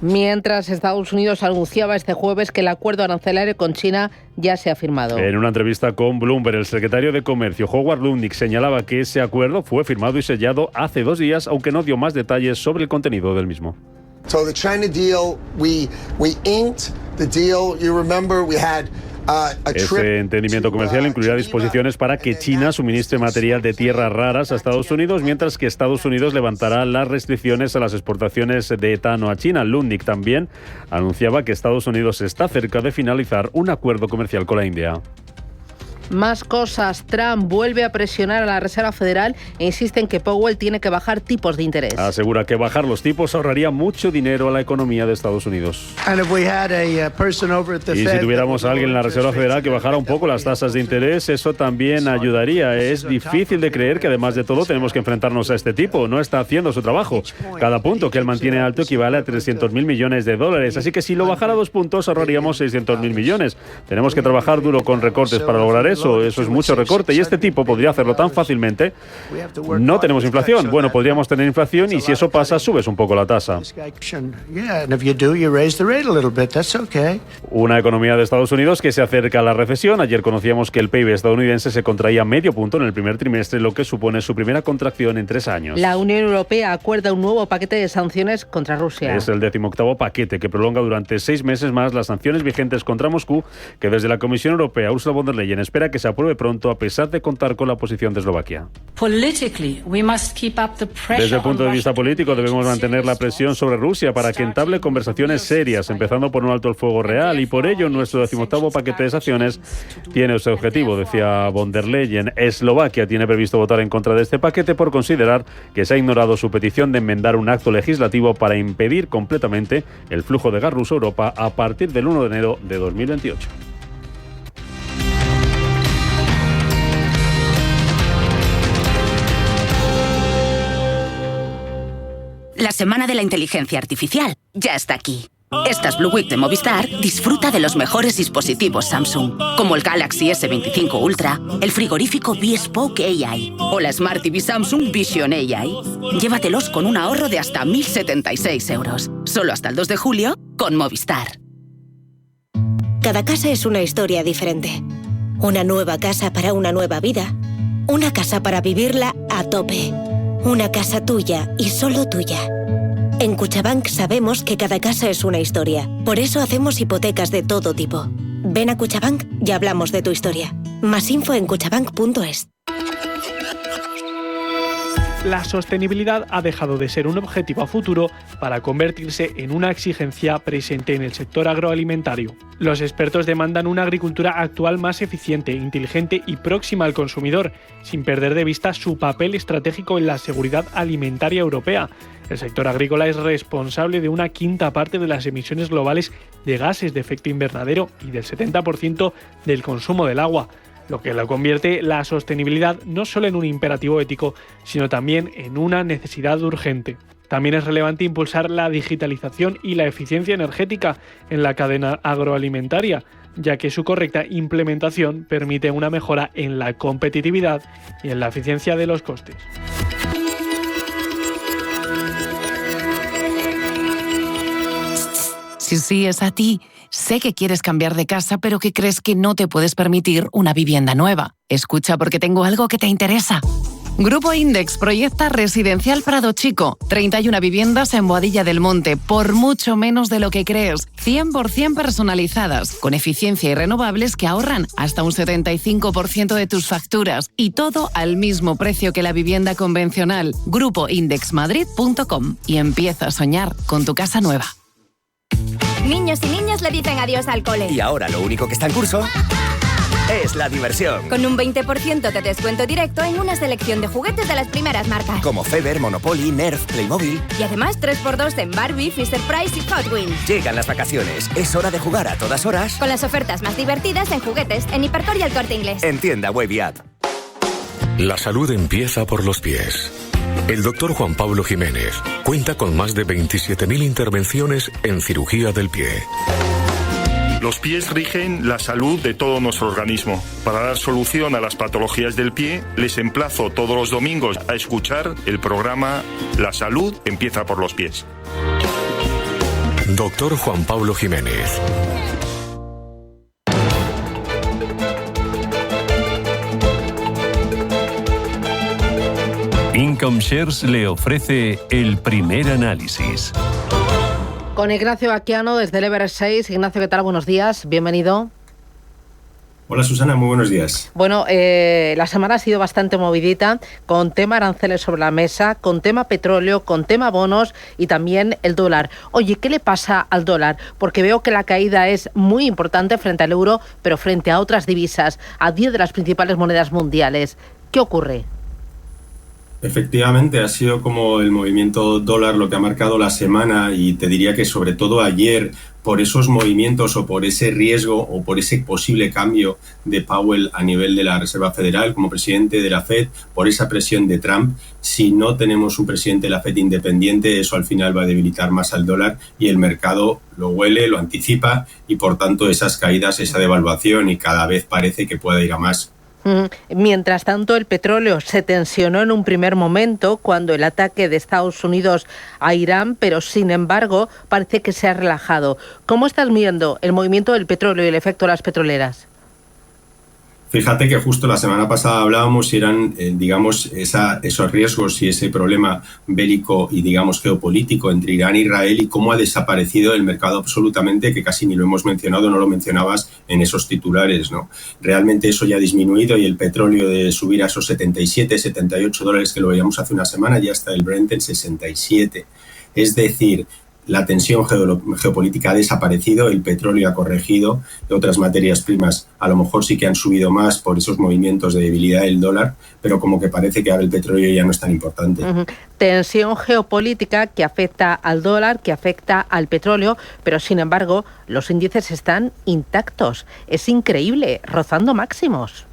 A: Mientras Estados Unidos anunciaba este jueves que el acuerdo arancelario con China ya se ha firmado.
E: En una entrevista con Bloomberg, el secretario de Comercio, Howard Lutnick, señalaba que ese acuerdo fue firmado y sellado hace 2 días, aunque no dio más detalles sobre el contenido del mismo.
R: So the China deal, we inked the deal. You remember we had
E: Ese entendimiento comercial incluirá disposiciones para que China suministre material de tierras raras a Estados Unidos, mientras que Estados Unidos levantará las restricciones a las exportaciones de etano a China. Lutnick también anunciaba que Estados Unidos está cerca de finalizar un acuerdo comercial con la India.
A: Más cosas. Trump vuelve a presionar a la Reserva Federal e insiste en que Powell tiene que bajar tipos de interés.
E: Asegura que bajar los tipos ahorraría mucho dinero a la economía de Estados Unidos. Y si tuviéramos a alguien en la Reserva Federal que bajara un poco las tasas de interés, eso también ayudaría. Es difícil de creer que además de todo tenemos que enfrentarnos a este tipo. No está haciendo su trabajo. Cada punto que él mantiene alto equivale a 300.000 millones de dólares. Así que si lo bajara 2 puntos ahorraríamos 600.000 millones. Tenemos que trabajar duro con recortes para lograr eso. Eso es mucho recorte y este tipo podría hacerlo tan fácilmente. No tenemos inflación. Bueno, podríamos tener inflación y si eso pasa, subes un poco la tasa. Una economía de Estados Unidos que se acerca a la recesión. Ayer conocíamos que el PIB estadounidense se contraía medio punto en el primer trimestre, lo que supone su primera contracción en 3 años.
A: La Unión Europea acuerda un nuevo paquete de sanciones contra Rusia.
E: Es el 18º paquete que prolonga durante 6 meses más las sanciones vigentes contra Moscú, que desde la Comisión Europea, Ursula von der Leyen espera que se apruebe pronto a pesar de contar con la posición de Eslovaquia. Desde el punto de vista político debemos mantener la presión sobre Rusia para que entable conversaciones serias, empezando por un alto el fuego real, y por ello nuestro 18º paquete de sanciones tiene ese objetivo, decía von der Leyen. Eslovaquia tiene previsto votar en contra de este paquete por considerar que se ha ignorado su petición de enmendar un acto legislativo para impedir completamente el flujo de gas ruso a Europa a partir del 1 de enero de 2028.
S: La Semana de la Inteligencia Artificial ya está aquí. Estas Blue Week de Movistar disfruta de los mejores dispositivos Samsung, como el Galaxy S25 Ultra, el frigorífico Bespoke AI o la Smart TV Samsung Vision AI. Llévatelos con un ahorro de hasta 1.076 euros. Solo hasta el 2 de julio con Movistar.
T: Cada casa es una historia diferente. Una nueva casa para una nueva vida. Una casa para vivirla a tope. Una casa tuya y solo tuya. En Cuchabank sabemos que cada casa es una historia. Por eso hacemos hipotecas de todo tipo. Ven a Cuchabank y hablamos de tu historia. Más info en cuchabank.es.
H: La sostenibilidad ha dejado de ser un objetivo a futuro para convertirse en una exigencia presente en el sector agroalimentario. Los expertos demandan una agricultura actual más eficiente, inteligente y próxima al consumidor, sin perder de vista su papel estratégico en la seguridad alimentaria europea. El sector agrícola es responsable de una quinta parte de las emisiones globales de gases de efecto invernadero y del 70% del consumo del agua, lo que lo convierte la sostenibilidad no solo en un imperativo ético, sino también en una necesidad urgente. También es relevante impulsar la digitalización y la eficiencia energética en la cadena agroalimentaria, ya que su correcta implementación permite una mejora en la competitividad y en la eficiencia de los costes.
U: Sí, es a ti. Sé que quieres cambiar de casa, pero que crees que no te puedes permitir una vivienda nueva. Escucha, porque tengo algo que te interesa. Grupo Index proyecta Residencial Prado Chico. 31 viviendas en Boadilla del Monte, por mucho menos de lo que crees. 100% personalizadas, con eficiencia y renovables que ahorran hasta un 75% de tus facturas. Y todo al mismo precio que la vivienda convencional. GrupoIndexMadrid.com. Y empieza a soñar con tu casa nueva.
V: Niños y niñas le dicen adiós al cole.
W: Y ahora lo único que está en curso es la diversión.
V: Con un 20% de descuento directo en una selección de juguetes de las primeras marcas.
W: Como Feber, Monopoly, Nerf, Playmobil.
V: Y además 3x2 en Barbie, Fisher-Price y Hot Wheels.
W: Llegan las vacaciones. Es hora de jugar a todas horas.
V: Con las ofertas más divertidas en juguetes en Hipercor y El Corte Inglés.
W: En tienda web y app.
X: La salud empieza por los pies. El doctor Juan Pablo Jiménez cuenta con más de 27.000 intervenciones en cirugía del pie.
Y: Los pies rigen la salud de todo nuestro organismo. Para dar solución a las patologías del pie, les emplazo todos los domingos a escuchar el programa La salud empieza por los pies.
X: Doctor Juan Pablo Jiménez.
G: Income Shares le ofrece el primer análisis.
A: Con Ignacio Baquiano desde el Everest 6. Ignacio, ¿qué tal? Buenos días, bienvenido.
Z: Hola Susana, muy buenos días.
A: Bueno, la semana ha sido bastante movidita, con tema aranceles sobre la mesa, con tema petróleo, con tema bonos y también el dólar. Oye, ¿qué le pasa al dólar? Porque veo que la caída es muy importante frente al euro, pero frente a otras divisas, a 10 de las principales monedas mundiales. ¿Qué ocurre?
Z: Efectivamente, ha sido como el movimiento dólar lo que ha marcado la semana, y te diría que sobre todo ayer, por esos movimientos o por ese riesgo o por ese posible cambio de Powell a nivel de la Reserva Federal como presidente de la Fed, por esa presión de Trump. Si no tenemos un presidente de la Fed independiente, eso al final va a debilitar más al dólar, y el mercado lo huele, lo anticipa, y por tanto esas caídas, esa devaluación, y cada vez parece que pueda ir a más.
A: Mientras tanto, el petróleo se tensionó en un primer momento cuando el ataque de Estados Unidos a Irán, pero sin embargo parece que se ha relajado. ¿Cómo estás viendo el movimiento del petróleo y el efecto de las petroleras?
Z: Fíjate que justo la semana pasada hablábamos y eran, esos riesgos y ese problema bélico y, geopolítico entre Irán e Israel, y cómo ha desaparecido el mercado absolutamente, que casi ni lo hemos mencionado, no lo mencionabas en esos titulares, ¿no? Realmente eso ya ha disminuido, y el petróleo, de subir a esos 77, 78 dólares que lo veíamos hace una semana, ya está el Brent en 67. Es decir, la tensión geopolítica ha desaparecido, el petróleo ha corregido, de otras materias primas a lo mejor sí que han subido más por esos movimientos de debilidad del dólar, pero como que parece que ahora el petróleo ya no es tan importante.
A: Tensión geopolítica que afecta al dólar, que afecta al petróleo, pero sin embargo los índices están intactos. Es increíble, rozando máximos.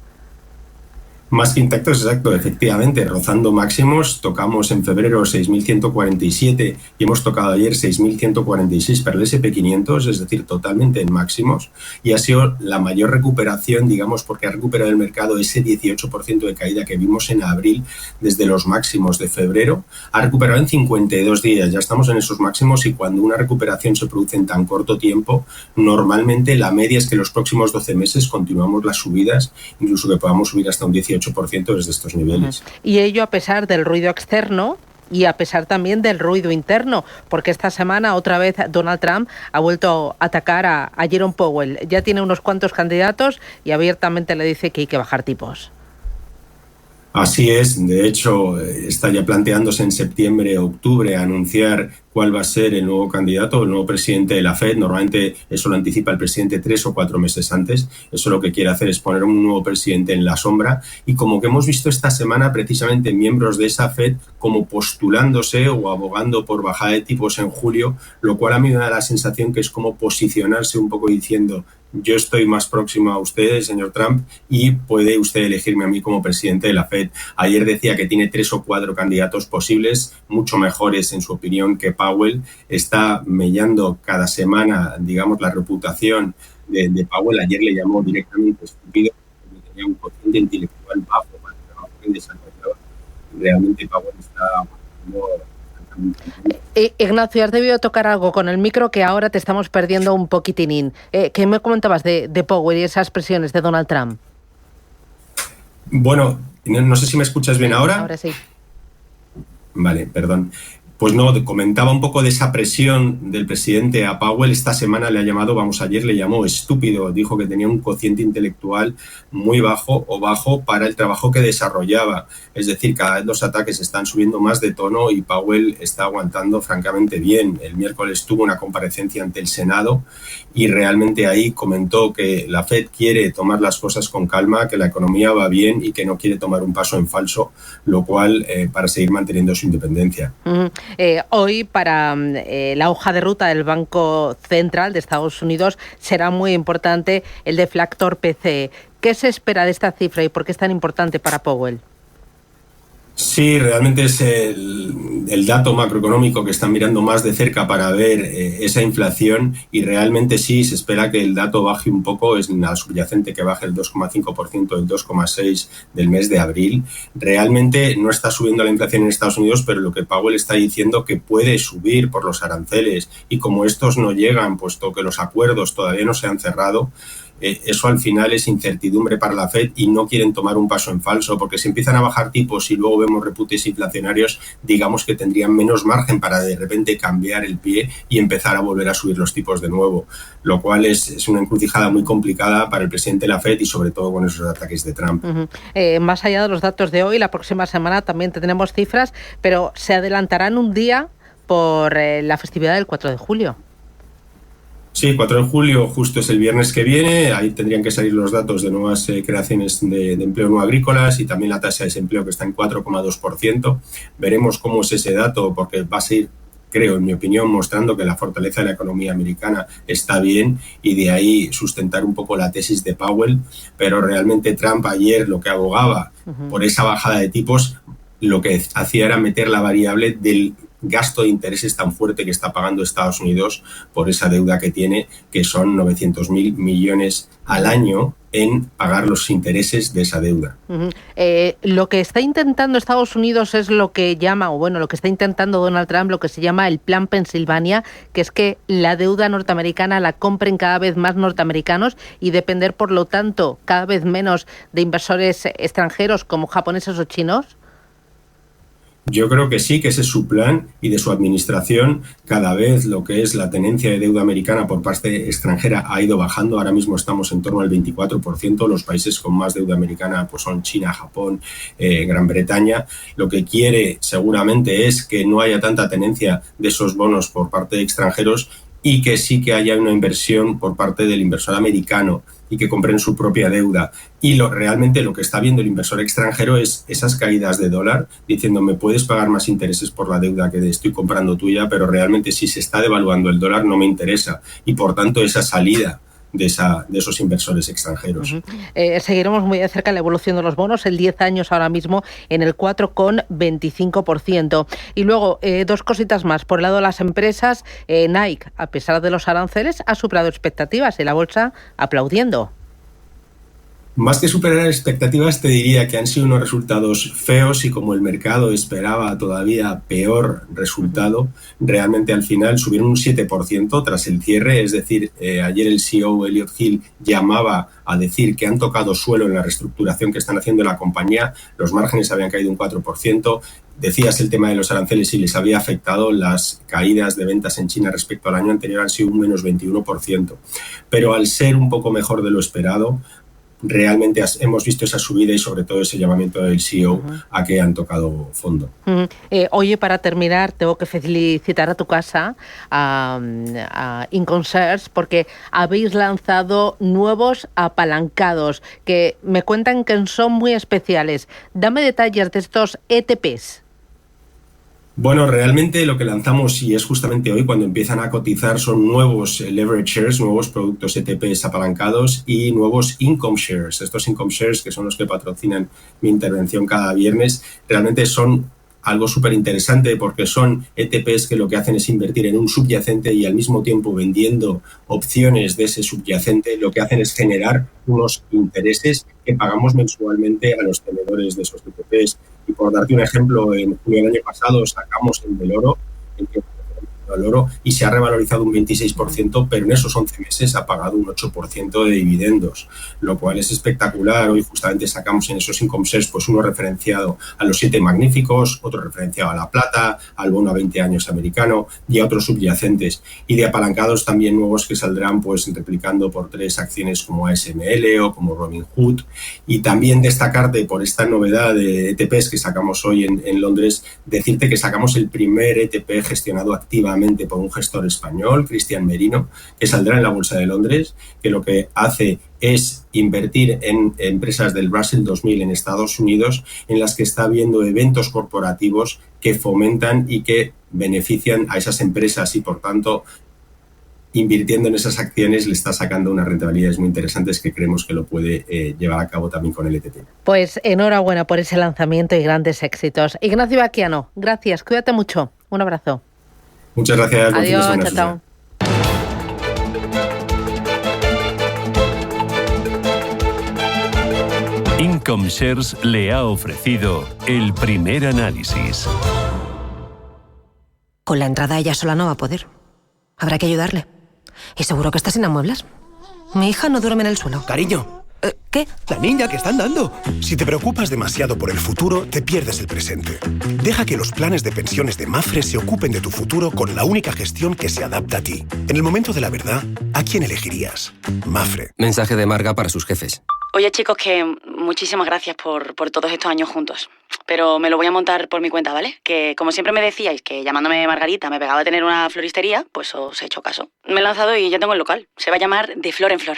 Z: Más que intactos, exacto, efectivamente, rozando máximos, tocamos en febrero 6.147 y hemos tocado ayer 6.146 para el SP500, es decir, totalmente en máximos, y ha sido la mayor recuperación, digamos, porque ha recuperado el mercado ese 18% de caída que vimos en abril desde los máximos de febrero, ha recuperado en 52 días, ya estamos en esos máximos, y cuando una recuperación se produce en tan corto tiempo, normalmente la media es que los próximos 12 meses continuamos las subidas, incluso que podamos subir hasta un 18% desde estos niveles.
A: Y ello a pesar del ruido externo y a pesar también del ruido interno, porque esta semana otra vez Donald Trump ha vuelto a atacar a Jerome Powell. Ya tiene unos cuantos candidatos y abiertamente le dice que hay que bajar tipos.
Z: Así es, de hecho está ya planteándose en septiembre o octubre anunciar cuál va a ser el nuevo candidato, el nuevo presidente de la Fed. Normalmente eso lo anticipa el presidente 3 o 4 meses antes. Eso lo que quiere hacer es poner un nuevo presidente en la sombra. Y como que hemos visto esta semana precisamente miembros de esa Fed como postulándose o abogando por bajada de tipos en julio, lo cual a mí me da la sensación que es como posicionarse un poco diciendo: yo estoy más próximo a usted, señor Trump, y puede usted elegirme a mí como presidente de la Fed. Ayer decía que tiene 3 o 4 candidatos posibles, mucho mejores en su opinión que Powell. Está mellando cada semana, digamos, la reputación de Powell. Ayer le llamó directamente estúpido porque tenía un cociente intelectual bajo para el trabajo que desarrollaba. Realmente Powell está...
A: Ignacio, has debido tocar algo con el micro que ahora te estamos perdiendo un poquitinín. ¿Qué me comentabas de Powell y esas presiones de Donald Trump?
Z: Bueno, no sé si me escuchas bien ahora.
A: Ahora sí.
Z: Vale, perdón. Pues no, comentaba un poco de esa presión del presidente a Powell. Esta semana le ha llamado, ayer le llamó estúpido, dijo que tenía un cociente intelectual muy bajo o bajo para el trabajo que desarrollaba. Es decir, cada vez los ataques están subiendo más de tono y Powell está aguantando francamente bien. El miércoles tuvo una comparecencia ante el Senado y realmente ahí comentó que la Fed quiere tomar las cosas con calma, que la economía va bien y que no quiere tomar un paso en falso, lo cual para seguir manteniendo su independencia.
A: Hoy para la hoja de ruta del Banco Central de Estados Unidos será muy importante el deflactor PCE. ¿Qué se espera de esta cifra y por qué es tan importante para Powell?
Z: Sí, realmente es el dato macroeconómico que están mirando más de cerca para ver esa inflación y realmente sí se espera que el dato baje un poco, es la subyacente que baje el 2,5% del 2,6% del mes de abril. Realmente no está subiendo la inflación en Estados Unidos, pero lo que Powell está diciendo que puede subir por los aranceles y como estos no llegan, puesto que los acuerdos todavía no se han cerrado, eso al final es incertidumbre para la Fed y no quieren tomar un paso en falso, porque si empiezan a bajar tipos y luego vemos repuntes inflacionarios, digamos que tendrían menos margen para de repente cambiar el pie y empezar a volver a subir los tipos de nuevo, lo cual es una encrucijada muy complicada para el presidente de la Fed y sobre todo con esos ataques de Trump.
A: Más allá de los datos de hoy, la próxima semana también tendremos cifras, pero se adelantarán un día por la festividad del 4 de julio.
Z: Sí, 4 de julio justo es el viernes que viene, ahí tendrían que salir los datos de nuevas creaciones de empleo no agrícolas y también la tasa de desempleo que está en 4,2%. Veremos cómo es ese dato porque va a ser, creo, en mi opinión, mostrando que la fortaleza de la economía americana está bien y de ahí sustentar un poco la tesis de Powell, pero realmente Trump ayer lo que abogaba por esa bajada de tipos, lo que hacía era meter la variable del gasto de intereses tan fuerte que está pagando Estados Unidos por esa deuda que tiene, que son 900.000 millones al año en pagar los intereses de esa deuda.
A: Lo que está intentando Estados Unidos es lo que llama, o bueno, lo que está intentando Donald Trump, lo que se llama el Plan Pensilvania, que es que la deuda norteamericana la compren cada vez más norteamericanos y depender, por lo tanto, cada vez menos de inversores extranjeros como japoneses o chinos.
Z: Yo creo que sí, que ese es su plan y de su administración. Cada vez lo que es la tenencia de deuda americana por parte extranjera ha ido bajando. Ahora mismo estamos en torno al 24%. Los países con más deuda americana pues son China, Japón, Gran Bretaña. Lo que quiere seguramente es que no haya tanta tenencia de esos bonos por parte de extranjeros y que sí que haya una inversión por parte del inversor americano y que compren su propia deuda. Y realmente lo que está viendo el inversor extranjero es esas caídas de dólar, diciendo me puedes pagar más intereses por la deuda que estoy comprando tuya, pero realmente si se está devaluando el dólar no me interesa. Y por tanto esa salida de esos inversores extranjeros.
A: Seguiremos muy de cerca la evolución de los bonos, el 10 años ahora mismo en el 4,25%. Y luego, dos cositas más. Por el lado de las empresas, Nike, a pesar de los aranceles, ha superado expectativas y la bolsa aplaudiendo.
Z: Más que superar expectativas, te diría que han sido unos resultados feos y como el mercado esperaba todavía peor resultado, realmente al final subieron un 7% tras el cierre. Es decir, ayer el CEO Elliot Hill llamaba a decir que han tocado suelo en la reestructuración que están haciendo la compañía. Los márgenes habían caído un 4%. Decías el tema de los aranceles y les había afectado. Las caídas de ventas en China respecto al año anterior han sido un menos 21%. Pero al ser un poco mejor de lo esperado, realmente hemos visto esa subida y sobre todo ese llamamiento del CEO a que han tocado fondo.
A: Oye, para terminar, tengo que felicitar a tu casa, a Income Shares, porque habéis lanzado nuevos apalancados que me cuentan que son muy especiales. Dame detalles de estos ETPs.
Z: Bueno, realmente lo que lanzamos, y es justamente hoy cuando empiezan a cotizar, son nuevos leverage shares, nuevos productos ETPs apalancados y nuevos income shares. Estos income shares, que son los que patrocinan mi intervención cada viernes, realmente son algo súper interesante porque son ETPs que lo que hacen es invertir en un subyacente y al mismo tiempo vendiendo opciones de ese subyacente, lo que hacen es generar unos intereses que pagamos mensualmente a los tenedores de esos ETPs. Y por darte un ejemplo, en junio del año pasado sacamos el del oro, y se ha revalorizado un 26%, pero en esos 11 meses ha pagado un 8% de dividendos, lo cual es espectacular. Hoy justamente sacamos en esos income shares pues uno referenciado a los 7 magníficos, otro referenciado a la plata, al bono a 20 años americano y a otros subyacentes. Y de apalancados también nuevos que saldrán pues replicando por 3 acciones como ASML o como Robinhood. Y también destacarte por esta novedad de ETPs que sacamos hoy en Londres, decirte que sacamos el primer ETP gestionado activamente por un gestor español, Cristian Merino, que saldrá en la Bolsa de Londres, que lo que hace es invertir en empresas del Russell 2000 en Estados Unidos, en las que está habiendo eventos corporativos que fomentan y que benefician a esas empresas y, por tanto, invirtiendo en esas acciones le está sacando unas rentabilidades muy interesantes que creemos que lo puede llevar a cabo también con el ETP.
A: Pues enhorabuena por ese lanzamiento y grandes éxitos. Ignacio Baquiano, gracias, cuídate mucho. Un abrazo.
Z: Muchas gracias.
A: Adiós, chao.
G: Income Shares le ha ofrecido el primer análisis.
C: Con la entrada ella sola no va a poder. Habrá que ayudarle. Y seguro que está sin amueblas. Mi hija no duerme en el suelo.
D: Cariño.
C: ¿Qué?
D: La niña que están dando. Si te preocupas demasiado por el futuro, te pierdes el presente. Deja que los planes de pensiones de Mapfre se ocupen de tu futuro con la única gestión que se adapta a ti. En el momento de la verdad, ¿a quién elegirías? Mapfre.
I: Mensaje de Marga para sus jefes.
J: Oye, chicos, que muchísimas gracias por todos estos años juntos. Pero me lo voy a montar por mi cuenta, ¿vale? Que como siempre me decíais que llamándome Margarita me pegaba a tener una floristería, pues os he hecho caso. Me he lanzado y ya tengo el local. Se va a llamar De Flor en Flor.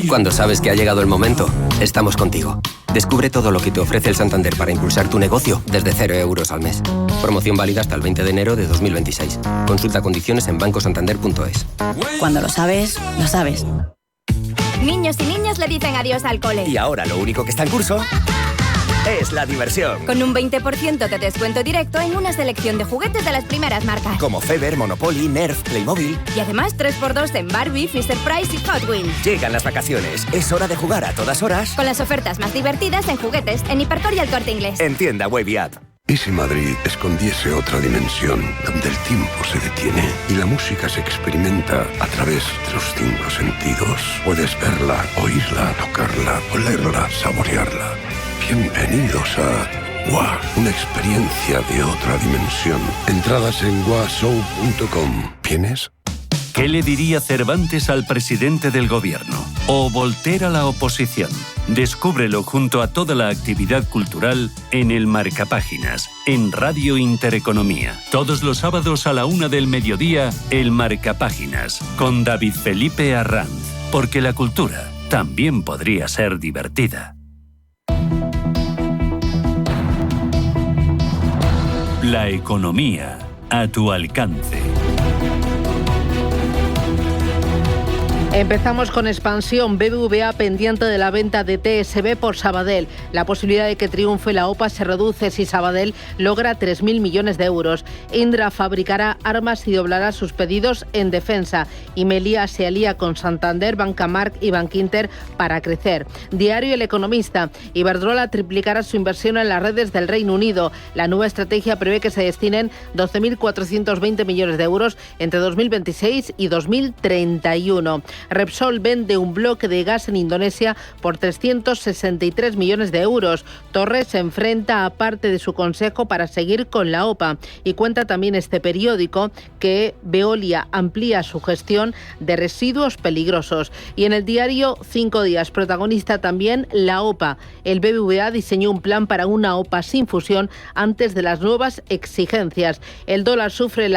I: Cuando sabes que ha llegado el momento, estamos contigo. Descubre todo lo que te ofrece el Santander para impulsar tu negocio desde 0 euros al mes. Promoción válida hasta el 20 de enero de 2026. Consulta condiciones en bancosantander.es.
J: Cuando lo sabes, lo sabes.
V: Niños y niñas le dicen adiós al cole.
W: Y ahora lo único que está en curso es la diversión.
V: Con un 20% de descuento directo en una selección de juguetes de las primeras marcas.
W: Como Feber, Monopoly, Nerf, Playmobil.
V: Y además 3x2 en Barbie, Fisher-Price y Hot Wheels.
W: Llegan las vacaciones. Es hora de jugar a todas horas.
V: Con las ofertas más divertidas en juguetes en Hipercor y El Corte Inglés.
W: En tienda web y app.
K: ¿Y si Madrid escondiese otra dimensión donde el tiempo se detiene y la música se experimenta a través de los 5 sentidos? Puedes verla, oírla, tocarla, olerla, saborearla. Bienvenidos a WA, una experiencia de otra dimensión. Entradas en washow.com. ¿Vienes?
G: ¿Qué le diría Cervantes al presidente del gobierno? ¿O Voltaire a la oposición? Descúbrelo junto a toda la actividad cultural en el Marcapáginas, en Radio Intereconomía. Todos los sábados a la 1 del mediodía, el Marcapáginas, con David Felipe Arranz. Porque la cultura también podría ser divertida. La economía a tu alcance.
A: Empezamos con expansión. BBVA pendiente de la venta de TSB por Sabadell. La posibilidad de que triunfe la OPA se reduce si Sabadell logra 3.000 millones de euros. Indra fabricará armas y doblará sus pedidos en defensa. Y Meliá se alía con Santander, Bancamark y Bankinter para crecer. Diario El Economista. Iberdrola triplicará su inversión en las redes del Reino Unido. La nueva estrategia prevé que se destinen 12.420 millones de euros entre 2026 y 2031. Repsol vende un bloque de gas en Indonesia por 363 millones de euros. Torres se enfrenta a parte de su consejo para seguir con la OPA. Y cuenta también este periódico que Veolia amplía su gestión de residuos peligrosos. Y en el diario 5 Días, protagonista también la OPA. El BBVA diseñó un plan para una OPA sin fusión antes de las nuevas exigencias. El dólar sufre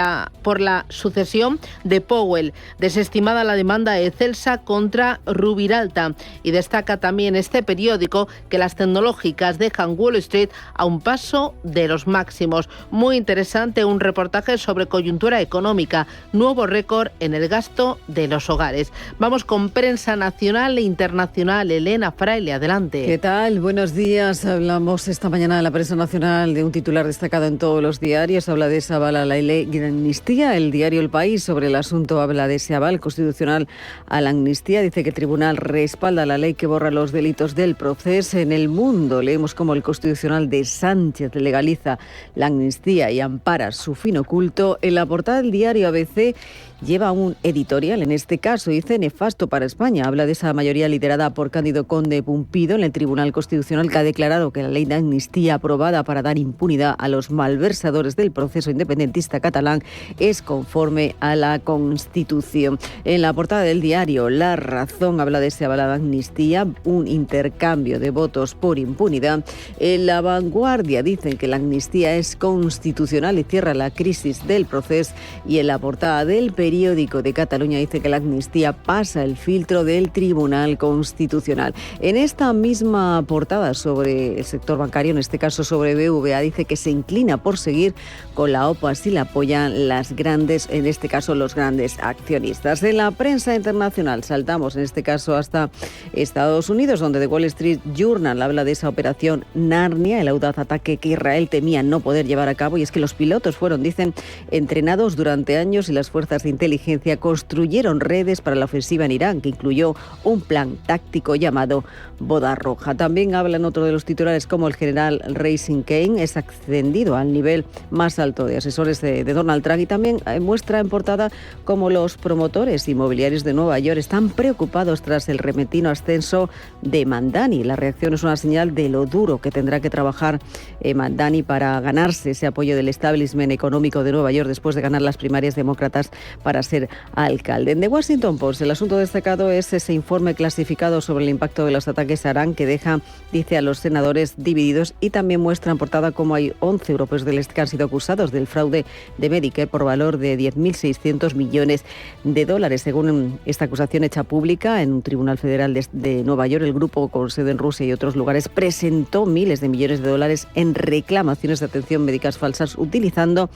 A: por la sucesión de Powell. Desestimada la demanda de Celsa contra Rubiralta. Y destaca también este periódico que las tecnológicas dejan Wall Street a un paso de los máximos. Muy interesante un reportaje sobre coyuntura económica. Nuevo récord en el gasto de los hogares. Vamos con prensa nacional e internacional. Elena Fraile, adelante.
F: ¿Qué tal? Buenos días. Hablamos esta mañana de la prensa nacional de un titular destacado en todos los diarios. Habla de esa aval a la ley de amnistía. El diario El País sobre el asunto habla de ese aval constitucional a la amnistía. Dice que el tribunal respalda la ley que borra los delitos del proceso. En El Mundo leemos cómo el Constitucional de Sánchez legaliza la amnistía y ampara su fin oculto. En la portada del diario ABC lleva un editorial, en este caso dice nefasto para España. Habla de esa mayoría liderada por Cándido Conde Pumpido en el Tribunal Constitucional, que ha declarado que la ley de amnistía aprobada para dar impunidad a los malversadores del proceso independentista catalán es conforme a la Constitución. En la portada del diario La Razón habla de ese aval a la amnistía, un intercambio de votos por impunidad. En La Vanguardia dicen que la amnistía es constitucional y cierra la crisis del proceso. Y en la portada del periódico de Cataluña dice que la amnistía pasa el filtro del Tribunal Constitucional. En esta misma portada sobre el sector bancario, en este caso sobre BBVA, dice que se inclina por seguir con la OPA si la apoyan las grandes, en este caso los grandes accionistas. En la prensa internacional saltamos en este caso hasta Estados Unidos, donde The Wall Street Journal habla de esa operación Narnia, el audaz ataque que Israel temía no poder llevar a cabo, y es que los pilotos fueron, dicen, entrenados durante años y las fuerzas de inteligencia construyeron redes para la ofensiva en Irán, que incluyó un plan táctico llamado Boda Roja. También hablan otro de los titulares como el general Racing Kane es ascendido al nivel más alto de asesores de Donald Trump, y también muestra en portada cómo los promotores inmobiliarios de Nueva York están preocupados tras el repentino ascenso de Mamdani. La reacción es una señal de lo duro que tendrá que trabajar Mamdani para ganarse ese apoyo del establishment económico de Nueva York después de ganar las primarias demócratas para ser alcalde. En The Washington Post, el asunto destacado es ese informe clasificado sobre el impacto de los ataques a Irán que deja, dice, a los senadores divididos, y también muestra en portada cómo hay 11 europeos del este que han sido acusados del fraude de Medicare por valor de 10.600 millones de dólares. Según esta acusación hecha pública en un tribunal federal de Nueva York, el grupo con sede en Rusia y otros lugares presentó miles de millones de dólares en reclamaciones de atención médicas falsas utilizando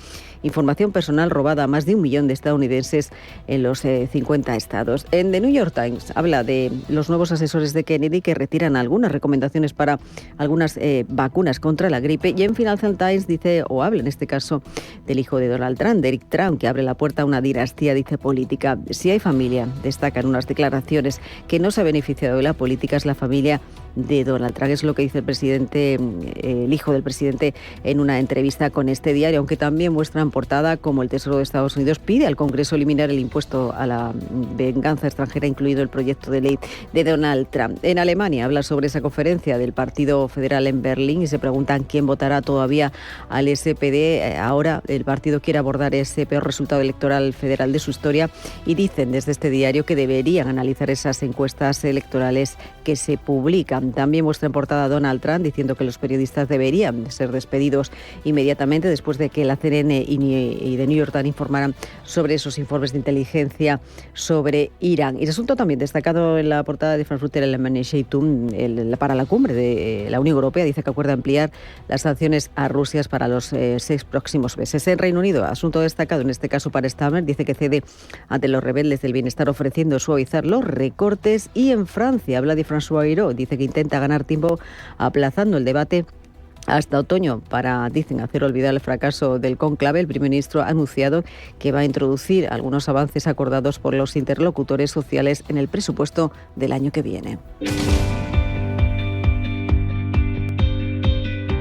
F: información personal robada a más de 1 millón de estadounidenses en los 50 estados. En The New York Times habla de los nuevos asesores de Kennedy que retiran algunas recomendaciones para algunas vacunas contra la gripe, y en Financial Times dice, o habla en este caso, del hijo de Donald Trump, de Eric Trump, que abre la puerta a una dinastía, dice, política. Si hay familia, destacan unas declaraciones, que no se ha beneficiado de la política es la familia de Donald Trump. Es lo que dice el presidente, el hijo del presidente, en una entrevista con este diario, aunque también muestra en portada como el Tesoro de Estados Unidos pide al Congreso eliminar el impuesto a la venganza extranjera, incluido el proyecto de ley de Donald Trump. En Alemania habla sobre esa conferencia del Partido Federal en Berlín y se preguntan quién votará todavía al SPD. Ahora el partido quiere abordar ese peor resultado electoral federal de su historia, y dicen desde este diario que deberían analizar esas encuestas electorales que se publican. Irán. También muestra en portada a Donald Trump diciendo que los periodistas deberían ser despedidos inmediatamente después de que la CNN y The New York Times informaran sobre esos informes de inteligencia sobre Irán. Y el asunto también destacado en la portada de Frankfurter Allgemeine Zeitung para la cumbre de la Unión Europea, dice que acuerda ampliar las sanciones a Rusia para los 6 próximos meses. En Reino Unido, asunto destacado en este caso para Starmer, dice que cede ante los rebeldes del bienestar ofreciendo suavizar los recortes. Y en Francia, habla de François Bayrou, dice que intenta ganar tiempo aplazando el debate hasta otoño para, dicen, hacer olvidar el fracaso del cónclave. El primer ministro ha anunciado que va a introducir algunos avances acordados por los interlocutores sociales en el presupuesto del año que viene.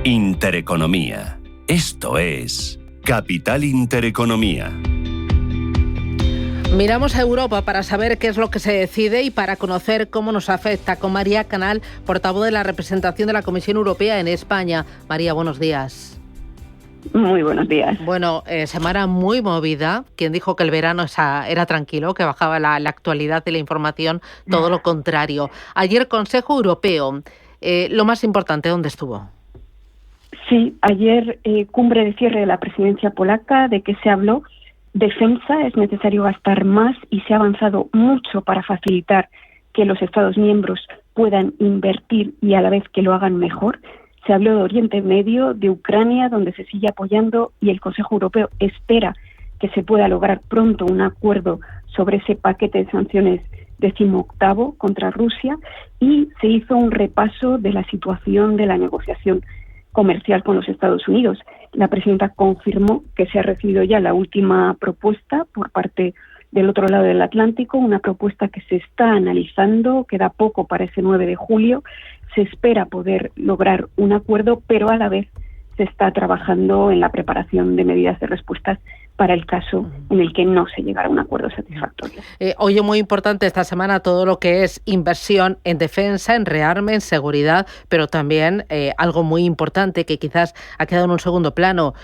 G: Intereconomía. Esto es Capital Intereconomía.
A: Miramos a Europa para saber qué es lo que se decide y para conocer cómo nos afecta con María Canal, portavoz de la representación de la Comisión Europea en España. María, buenos días.
L: Muy buenos días.
A: Bueno, semana muy movida. Quien dijo que el verano era tranquilo, que bajaba la actualidad y la información, todo lo contrario. Ayer Consejo Europeo. Lo más importante, ¿dónde estuvo?
L: Sí, ayer cumbre de cierre de la presidencia polaca. ¿De qué se habló? Defensa, es necesario gastar más y se ha avanzado mucho para facilitar que los Estados miembros puedan invertir y a la vez que lo hagan mejor. Se habló de Oriente Medio, de Ucrania, donde se sigue apoyando, y el Consejo Europeo espera que se pueda lograr pronto un acuerdo sobre ese paquete de sanciones 18º contra Rusia, y se hizo un repaso de la situación de la negociación comercial con los Estados Unidos. La presidenta confirmó que se ha recibido ya la última propuesta por parte del otro lado del Atlántico, una propuesta que se está analizando, queda poco para ese 9 de julio, se espera poder lograr un acuerdo, pero a la vez se está trabajando en la preparación de medidas de respuestas para el caso en el que no se llegara a un acuerdo satisfactorio.
A: Oye, muy importante esta semana todo lo que es inversión en defensa, en rearme, en seguridad, pero también algo muy importante que quizás ha quedado en un segundo plano,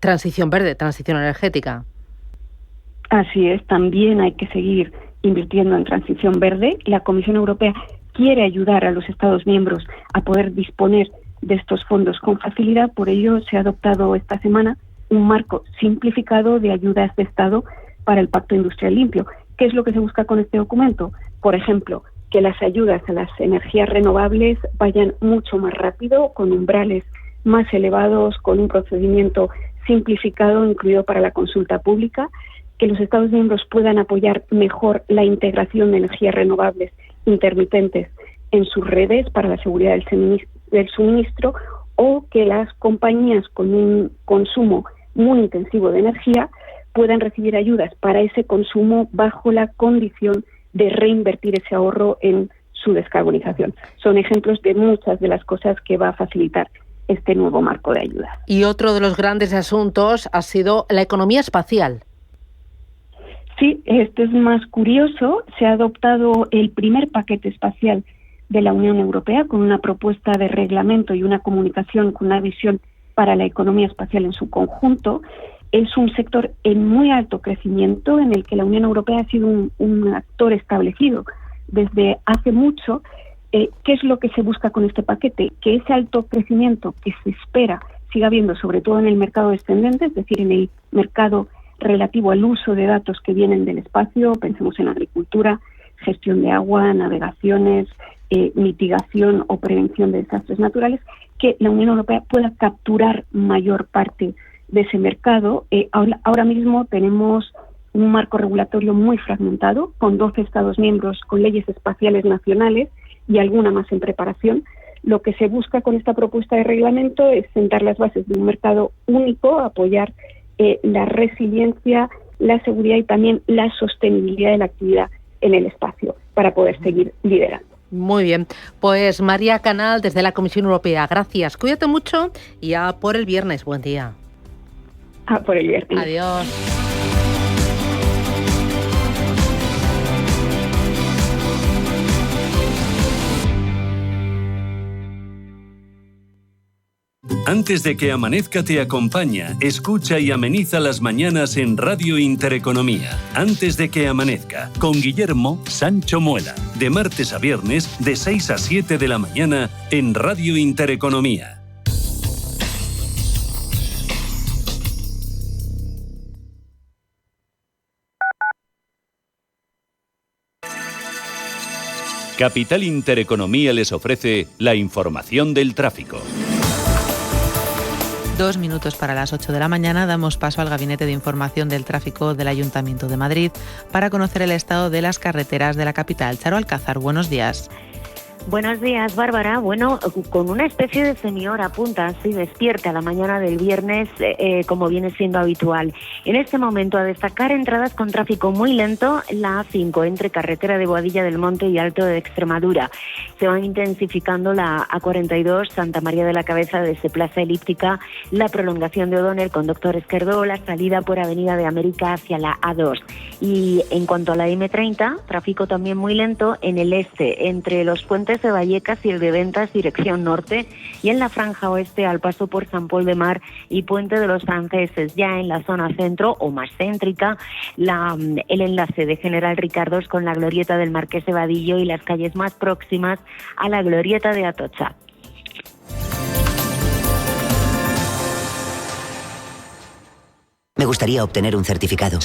A: transición verde, transición energética.
L: Así es, también hay que seguir invirtiendo en transición verde. La Comisión Europea quiere ayudar a los Estados miembros a poder disponer de estos fondos con facilidad, por ello se ha adoptado esta semana un marco simplificado de ayudas de Estado para el Pacto Industrial Limpio. ¿Qué es lo que se busca con este documento? Por ejemplo, que las ayudas a las energías renovables vayan mucho más rápido, con umbrales más elevados, con un procedimiento simplificado incluido para la consulta pública, que los Estados miembros puedan apoyar mejor la integración de energías renovables intermitentes en sus redes para la seguridad del suministro, o que las compañías con un consumo muy intensivo de energía puedan recibir ayudas para ese consumo bajo la condición de reinvertir ese ahorro en su descarbonización. Son ejemplos de muchas de las cosas que va a facilitar este nuevo marco de ayuda.
A: Y otro de los grandes asuntos ha sido la economía espacial.
L: Sí, esto es más curioso. Se ha adoptado el primer paquete espacial de la Unión Europea con una propuesta de reglamento y una comunicación con una visión para la economía espacial en su conjunto. Es un sector en muy alto crecimiento en el que la Unión Europea ha sido un actor establecido desde hace mucho. ¿Qué es lo que se busca con este paquete? Que ese alto crecimiento que se espera siga habiendo, sobre todo en el mercado descendente, es decir, en el mercado relativo al uso de datos que vienen del espacio, pensemos en agricultura, gestión de agua, navegaciones, mitigación o prevención de desastres naturales, que la Unión Europea pueda capturar mayor parte de ese mercado. Ahora mismo tenemos un marco regulatorio muy fragmentado, con 12 Estados miembros con leyes espaciales nacionales y alguna más en preparación. Lo que se busca con esta propuesta de reglamento es sentar las bases de un mercado único, apoyar la resiliencia, la seguridad y también la sostenibilidad de la actividad en el espacio para poder seguir liderando.
A: Muy bien, pues María Canal desde la Comisión Europea, gracias. Cuídate mucho y a por el viernes. Buen día.
L: A por el viernes.
A: Adiós.
G: Antes de que amanezca te acompaña, escucha y ameniza las mañanas en Radio Intereconomía. Antes de que amanezca, con Guillermo Sancho Muela. De martes a viernes, de 6 a 7 de la mañana, en Radio Intereconomía. Capital Intereconomía les ofrece la información del tráfico.
B: 2 minutos para las 8 de la mañana damos paso al Gabinete de Información del Tráfico del Ayuntamiento de Madrid para conocer el estado de las carreteras de la capital. Charo Alcázar, buenos días.
M: Buenos días, Bárbara. Bueno, con una especie de semi-hora punta, así despierta a la mañana del viernes, como viene siendo habitual. En este momento, a destacar entradas con tráfico muy lento, la A5 entre carretera de Boadilla del Monte y Alto de Extremadura. Se van intensificando la A42, Santa María de la Cabeza desde Plaza Elíptica, la prolongación de O'Donnell con Doctor Esquerdó, la salida por Avenida de América hacia la A2. Y en cuanto a la M30, tráfico también muy lento en el este, entre los puentes de Vallecas y el de Ventas, dirección norte, y en la franja oeste al paso por San Pol de Mar y Puente de los Franceses. Ya en la zona centro o más céntrica, el enlace de General Ricardos con la glorieta del Marqués de Vadillo y las calles más próximas a la glorieta de Atocha.
N: Me gustaría obtener un certificado.